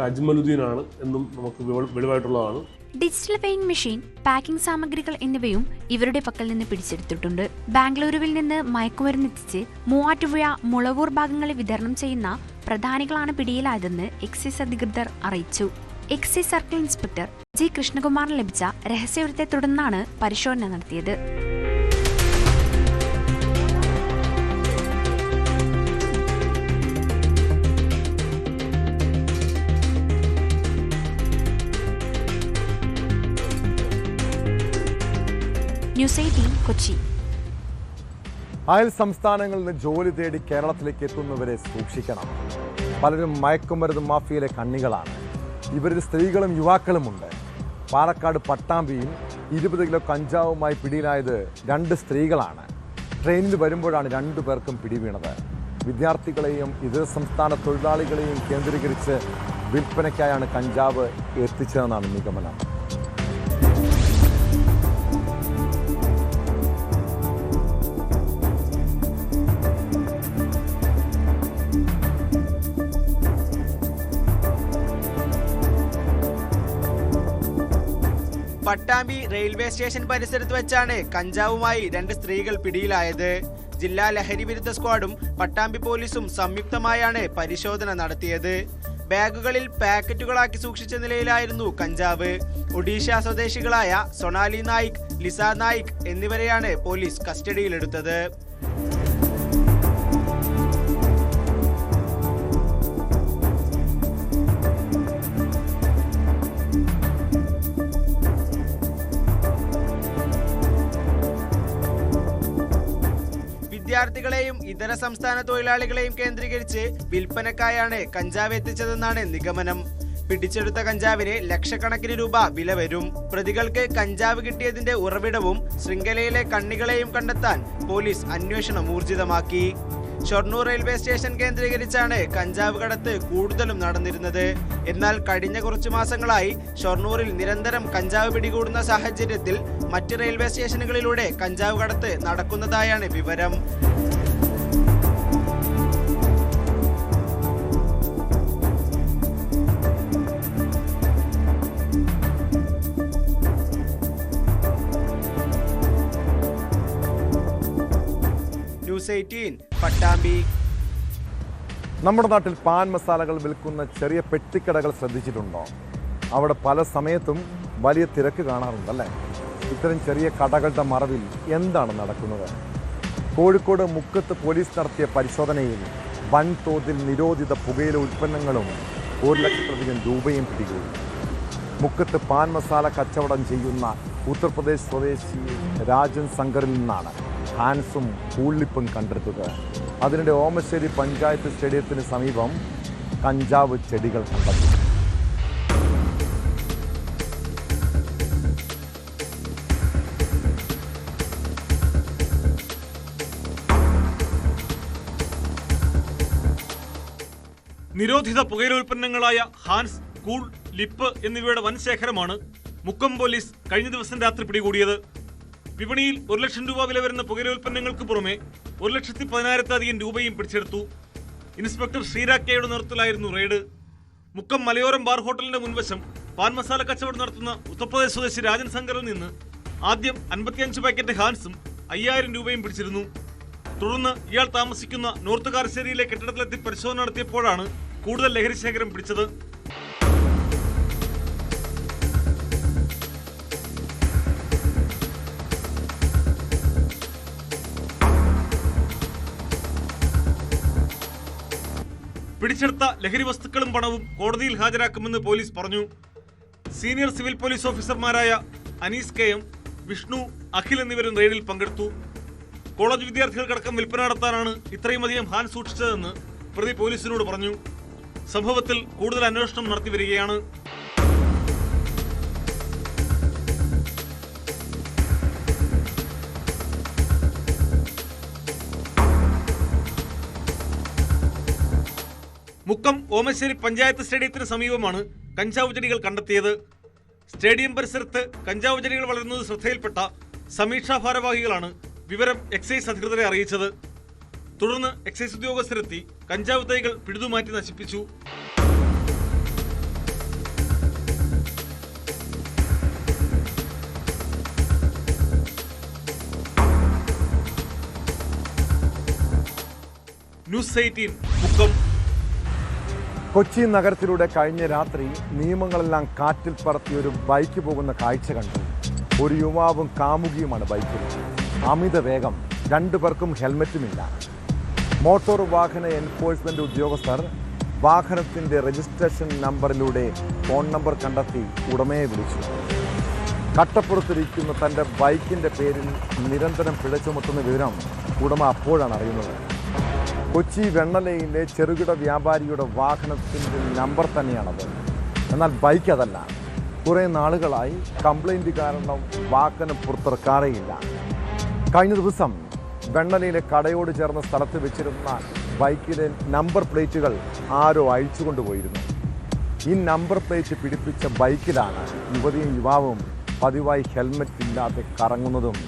അജ്മലുദ്ദീനാണ് എന്നും നമുക്ക് വെളിവായിട്ടുള്ളതാണ്. ഡിജിറ്റൽ വെയിങ് മെഷീൻ, പാക്കിംഗ് സാമഗ്രികൾ എന്നിവയും ഇവരുടെ പക്കൽ നിന്ന് പിടിച്ചെടുത്തിട്ടുണ്ട്. ബാംഗ്ലൂരുവിൽ നിന്ന് മയക്കുമരുന്നെത്തിച്ച് മൂവാറ്റുപുഴ, മുളവൂർ ഭാഗങ്ങളിൽ വിതരണം ചെയ്യുന്ന പ്രധാനികളാണ് പിടിയിലായതെന്ന് എക്സൈസ് അധികൃതർ അറിയിച്ചു. Excise circle inspector G. കൃഷ്ണകുമാറിന് ലഭിച്ച രഹസ്യവിവരത്തെ തുടർന്നാണ് പരിശോധന നടത്തിയത്. ന്യൂസ് 18 കൊച്ചി. അയൽ സംസ്ഥാനങ്ങളിൽ നിന്ന് ജോലി തേടി കേരളത്തിലേക്ക് എത്തുന്നവരെ സൂക്ഷിക്കണം. പലരും മയക്കുമരുന്ന് മാഫിയയിലെ കണ്ണികളാണ്. ഇവരിൽ സ്ത്രീകളും യുവാക്കളുമുണ്ട്. പാലക്കാട് പട്ടാമ്പിയിൽ 20 കിലോ കഞ്ചാവുമായി പിടിയിലായത് 2 സ്ത്രീകളാണ്. ട്രെയിനിൽ വരുമ്പോഴാണ് 2 പേർക്കും പിടിവീണത്. വിദ്യാർത്ഥികളെയും ഇതര സംസ്ഥാന തൊഴിലാളികളെയും കേന്ദ്രീകരിച്ച് വിൽപ്പനയ്ക്കായാണ് കഞ്ചാവ് എത്തിച്ചതെന്നാണ് നിഗമനം. പട്ടാമ്പി റെയിൽവേ സ്റ്റേഷൻ പരിസരത്ത് വെച്ചാണ് കഞ്ചാവുമായി 2 സ്ത്രീകൾ പിടിയിലായത്. ജില്ലാ ലഹരി വിരുദ്ധ സ്ക്വാഡും പട്ടാമ്പി പോലീസും സംയുക്തമായാണ് പരിശോധന നടത്തിയത്. ബാഗുകളിൽ പാക്കറ്റുകളാക്കി സൂക്ഷിച്ച നിലയിലായിരുന്നു കഞ്ചാവ്. ഒഡീഷ സ്വദേശികളായ സൊണാലി നായിക്, ലിസ നായിക് എന്നിവരെയാണ് പോലീസ് കസ്റ്റഡിയിലെടുത്തത്. വിദ്യാർത്ഥികളെയും ഇതര സംസ്ഥാന തൊഴിലാളികളെയും കേന്ദ്രീകരിച്ച് വിൽപ്പനക്കായാണ് കഞ്ചാവ് എത്തിച്ചതെന്നാണ് നിഗമനം. പിടിച്ചെടുത്ത കഞ്ചാവിന് ലക്ഷക്കണക്കിന് രൂപ വില വരും. പ്രതികൾക്ക് കഞ്ചാവ് കിട്ടിയതിന്റെ ഉറവിടവും ശൃംഖലയിലെ കണ്ണികളെയും കണ്ടെത്താൻ പോലീസ് അന്വേഷണം ഊർജിതമാക്കി. ഷൊർണൂർ റെയിൽവേ സ്റ്റേഷൻ കേന്ദ്രീകരിച്ചാണ് കഞ്ചാവ് കടത്ത് കൂടുതലും നടന്നിരുന്നത്. എന്നാൽ കഴിഞ്ഞ കുറച്ചു മാസങ്ങളായി ഷൊർണൂരിൽ നിരന്തരം കഞ്ചാവ് പിടികൂടുന്ന സാഹചര്യത്തിൽ മറ്റ് റെയിൽവേ സ്റ്റേഷനുകളിലൂടെ കഞ്ചാവ് കടത്ത് നടക്കുന്നതായാണ് വിവരം. ന്യൂസ് 18 പട്ടാമ്പി. നമ്മുടെ നാട്ടിൽ പാൻ മസാലകൾ വിൽക്കുന്ന ചെറിയ പെട്ടിക്കടകൾ ശ്രദ്ധിച്ചിട്ടുണ്ടോ? അവിടെ പല സമയത്തും വലിയ തിരക്ക് കാണാറുണ്ടല്ലേ? ഇത്തരം ചെറിയ കടകളുടെ മറവിൽ എന്താണ് നടക്കുന്നത്? കോഴിക്കോട് മുക്കത്ത് പോലീസ് നടത്തിയ പരിശോധനയിൽ വൻതോതിൽ നിരോധിത പുകയില ഉൽപ്പന്നങ്ങളും 1 ലക്ഷത്തിലധികം രൂപയും പിടികൂടി. മുക്കത്ത് പാൻ മസാല കച്ചവടം ചെയ്യുന്ന ഉത്തർപ്രദേശ് സ്വദേശി രാജൻ ശങ്കറിൽ നിന്നാണ് ഹാൻസും കൂള്ളിപ്പും കണ്ടെടുത്തത്. അതിനിടെ ഓമശ്ശേരി പഞ്ചായത്ത് സ്റ്റേഡിയത്തിന് സമീപം കഞ്ചാവ് ചെടികൾ കണ്ടെത്തി. നിരോധിത പുകയില ഉൽപ്പന്നങ്ങളായ ഹാൻസ്, കൂൾ, ലിപ്പ് എന്നിവയുടെ വൻ ശേഖരമാണ് മുക്കം പോലീസ് കഴിഞ്ഞ ദിവസം രാത്രി പിടികൂടിയത്. വിപണിയിൽ 1 ലക്ഷം രൂപ വില വരുന്ന പുകയില ഉൽപ്പന്നങ്ങൾക്ക് പുറമെ 1,10,000 രൂപയും പിടിച്ചെടുത്തു. ഇൻസ്പെക്ടർ ശ്രീരാക്കയുടെ നേതൃത്വത്തിലായിരുന്നു റെയ്ഡ്. മുക്കം മലയോരം ബാർ ഹോട്ടലിന്റെ മുൻവശം പാൻ മസാല കച്ചവടം നടത്തുന്ന ഉത്തർപ്രദേശ് സ്വദേശി രാജൻ ശങ്കറിൽ നിന്ന് ആദ്യം 55 പാക്കറ്റ് ഹാൻസും 5,000 രൂപയും പിടിച്ചിരുന്നു. തുടർന്ന് ഇയാൾ താമസിക്കുന്ന നോർത്ത് കാരശ്ശേരിയിലെ കെട്ടിടത്തിലെത്തി പരിശോധന നടത്തിയപ്പോഴാണ് കൂടുതൽ ലഹരി ശേഖരം പിടിച്ചത്. പിടിച്ചെടുത്ത ലഹരി വസ്തുക്കളും പണവും കോടതിയിൽ ഹാജരാക്കുമെന്ന് പോലീസ് പറഞ്ഞു. സീനിയർ സിവിൽ പോലീസ് ഓഫീസർമാരായ അനീസ് KM, വിഷ്ണു, അഖിൽ എന്നിവരും റെയ്ഡിൽ പങ്കെടുത്തു. കോളേജ് വിദ്യാർത്ഥികൾക്കടക്കം വിൽപ്പന നടത്താനാണ് ഇത്രയുമധികം ഹാൻ സൂക്ഷിച്ചതെന്ന് പ്രതി പോലീസിനോട് പറഞ്ഞു. സംഭവത്തിൽ കൂടുതൽ അന്വേഷണം നടത്തി വരികയാണ്. മുക്കം ഓമശ്ശേരി പഞ്ചായത്ത് സ്റ്റേഡിയത്തിന് സമീപമാണ് കഞ്ചാവ് ചെടികൾ കണ്ടെത്തിയത്. സ്റ്റേഡിയം പരിസരത്ത് കഞ്ചാവ് ചെടികൾ വളരുന്നത് ശ്രദ്ധയിൽപ്പെട്ട സമീക്ഷാ ഭാരവാഹികളാണ് വിവരം എക്സൈസ് അധികൃതരെ അറിയിച്ചത്. തുടർന്ന് എക്സൈസ് ഉദ്യോഗസ്ഥരെത്തി കഞ്ചാവ് തൈകൾ പിഴുതുമാറ്റി നശിപ്പിച്ചു. ന്യൂസ് 18 മുക്കം. കൊച്ചി നഗരത്തിലൂടെ കഴിഞ്ഞ രാത്രി നിയമങ്ങളെല്ലാം കാറ്റിൽ പറത്തിയ ഒരു ബൈക്ക് പോകുന്ന കാഴ്ച കണ്ടു. ഒരു യുവാവും കാമുകിയുമാണ് ബൈക്കിൽ. അമിത വേഗം, രണ്ടുപേർക്കും ഹെൽമറ്റുമില്ല. മോട്ടോർ വാഹന എൻഫോഴ്സ്മെന്റ് ഉദ്യോഗസ്ഥർ വാഹനത്തിൻ്റെ രജിസ്ട്രേഷൻ നമ്പറിലൂടെ ഫോൺ നമ്പർ കണ്ടെത്തി ഉടമയെ വിളിച്ചു. കട്ടപ്പുറത്തിരിക്കുന്ന തൻ്റെ ബൈക്കിൻ്റെ പേരിൽ നിരന്തരം പിഴ ചുമത്തുന്ന വിവരം ഉടമ അപ്പോഴാണ് അറിയുന്നത്. കൊച്ചി വെണ്ണലയിലെ ചെറുകിട വ്യാപാരിയുടെ വാഹനത്തിൻ്റെ നമ്പർ തന്നെയാണത്. എന്നാൽ ബൈക്ക് അതല്ല. കുറേ നാളുകളായി കംപ്ലൈൻറ്റ് കാരണം വാഹനം പുറത്തിറക്കാറേയില്ല. കഴിഞ്ഞ ദിവസം വെണ്ണലയിലെ കടയോട് ചേർന്ന സ്ഥലത്ത് വെച്ചിരുന്ന ബൈക്കിലെ നമ്പർ പ്ലേറ്റുകൾ ആരോ അഴിച്ചു കൊണ്ടുപോയിരുന്നു. ഈ നമ്പർ പ്ലേറ്റ് പിടിപ്പിച്ച ബൈക്കിലാണ് യുവതിയും യുവാവും പതിവായി ഹെൽമറ്റ് ഇല്ലാതെ കറങ്ങുന്നതും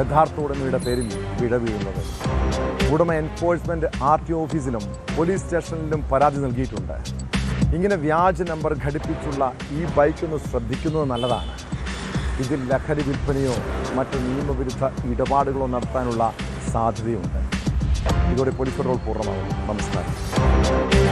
യഥാർത്ഥ ഉടമയുടെ പേരിൽ പിഴ വീഴുന്നത്. ഉടമ എൻഫോഴ്സ്മെന്റ് RTO ഓഫീസിലും പോലീസ് സ്റ്റേഷനിലും പരാതി നൽകിയിട്ടുണ്ട്. ഇങ്ങനെ വ്യാജ നമ്പർ ഘടിപ്പിച്ചുള്ള ഈ ബൈക്കൊന്ന് ശ്രദ്ധിക്കുന്നത് നല്ലതാണ്. ഇതിൽ ലഹരി വിൽപ്പനയോ മറ്റ് നിയമവിരുദ്ധ ഇടപാടുകളോ നടത്താനുള്ള സാധ്യതയുണ്ട്. ഇതോടെ പോലീസ് റോൾ പൂർണ്ണമാകും. നമസ്കാരം.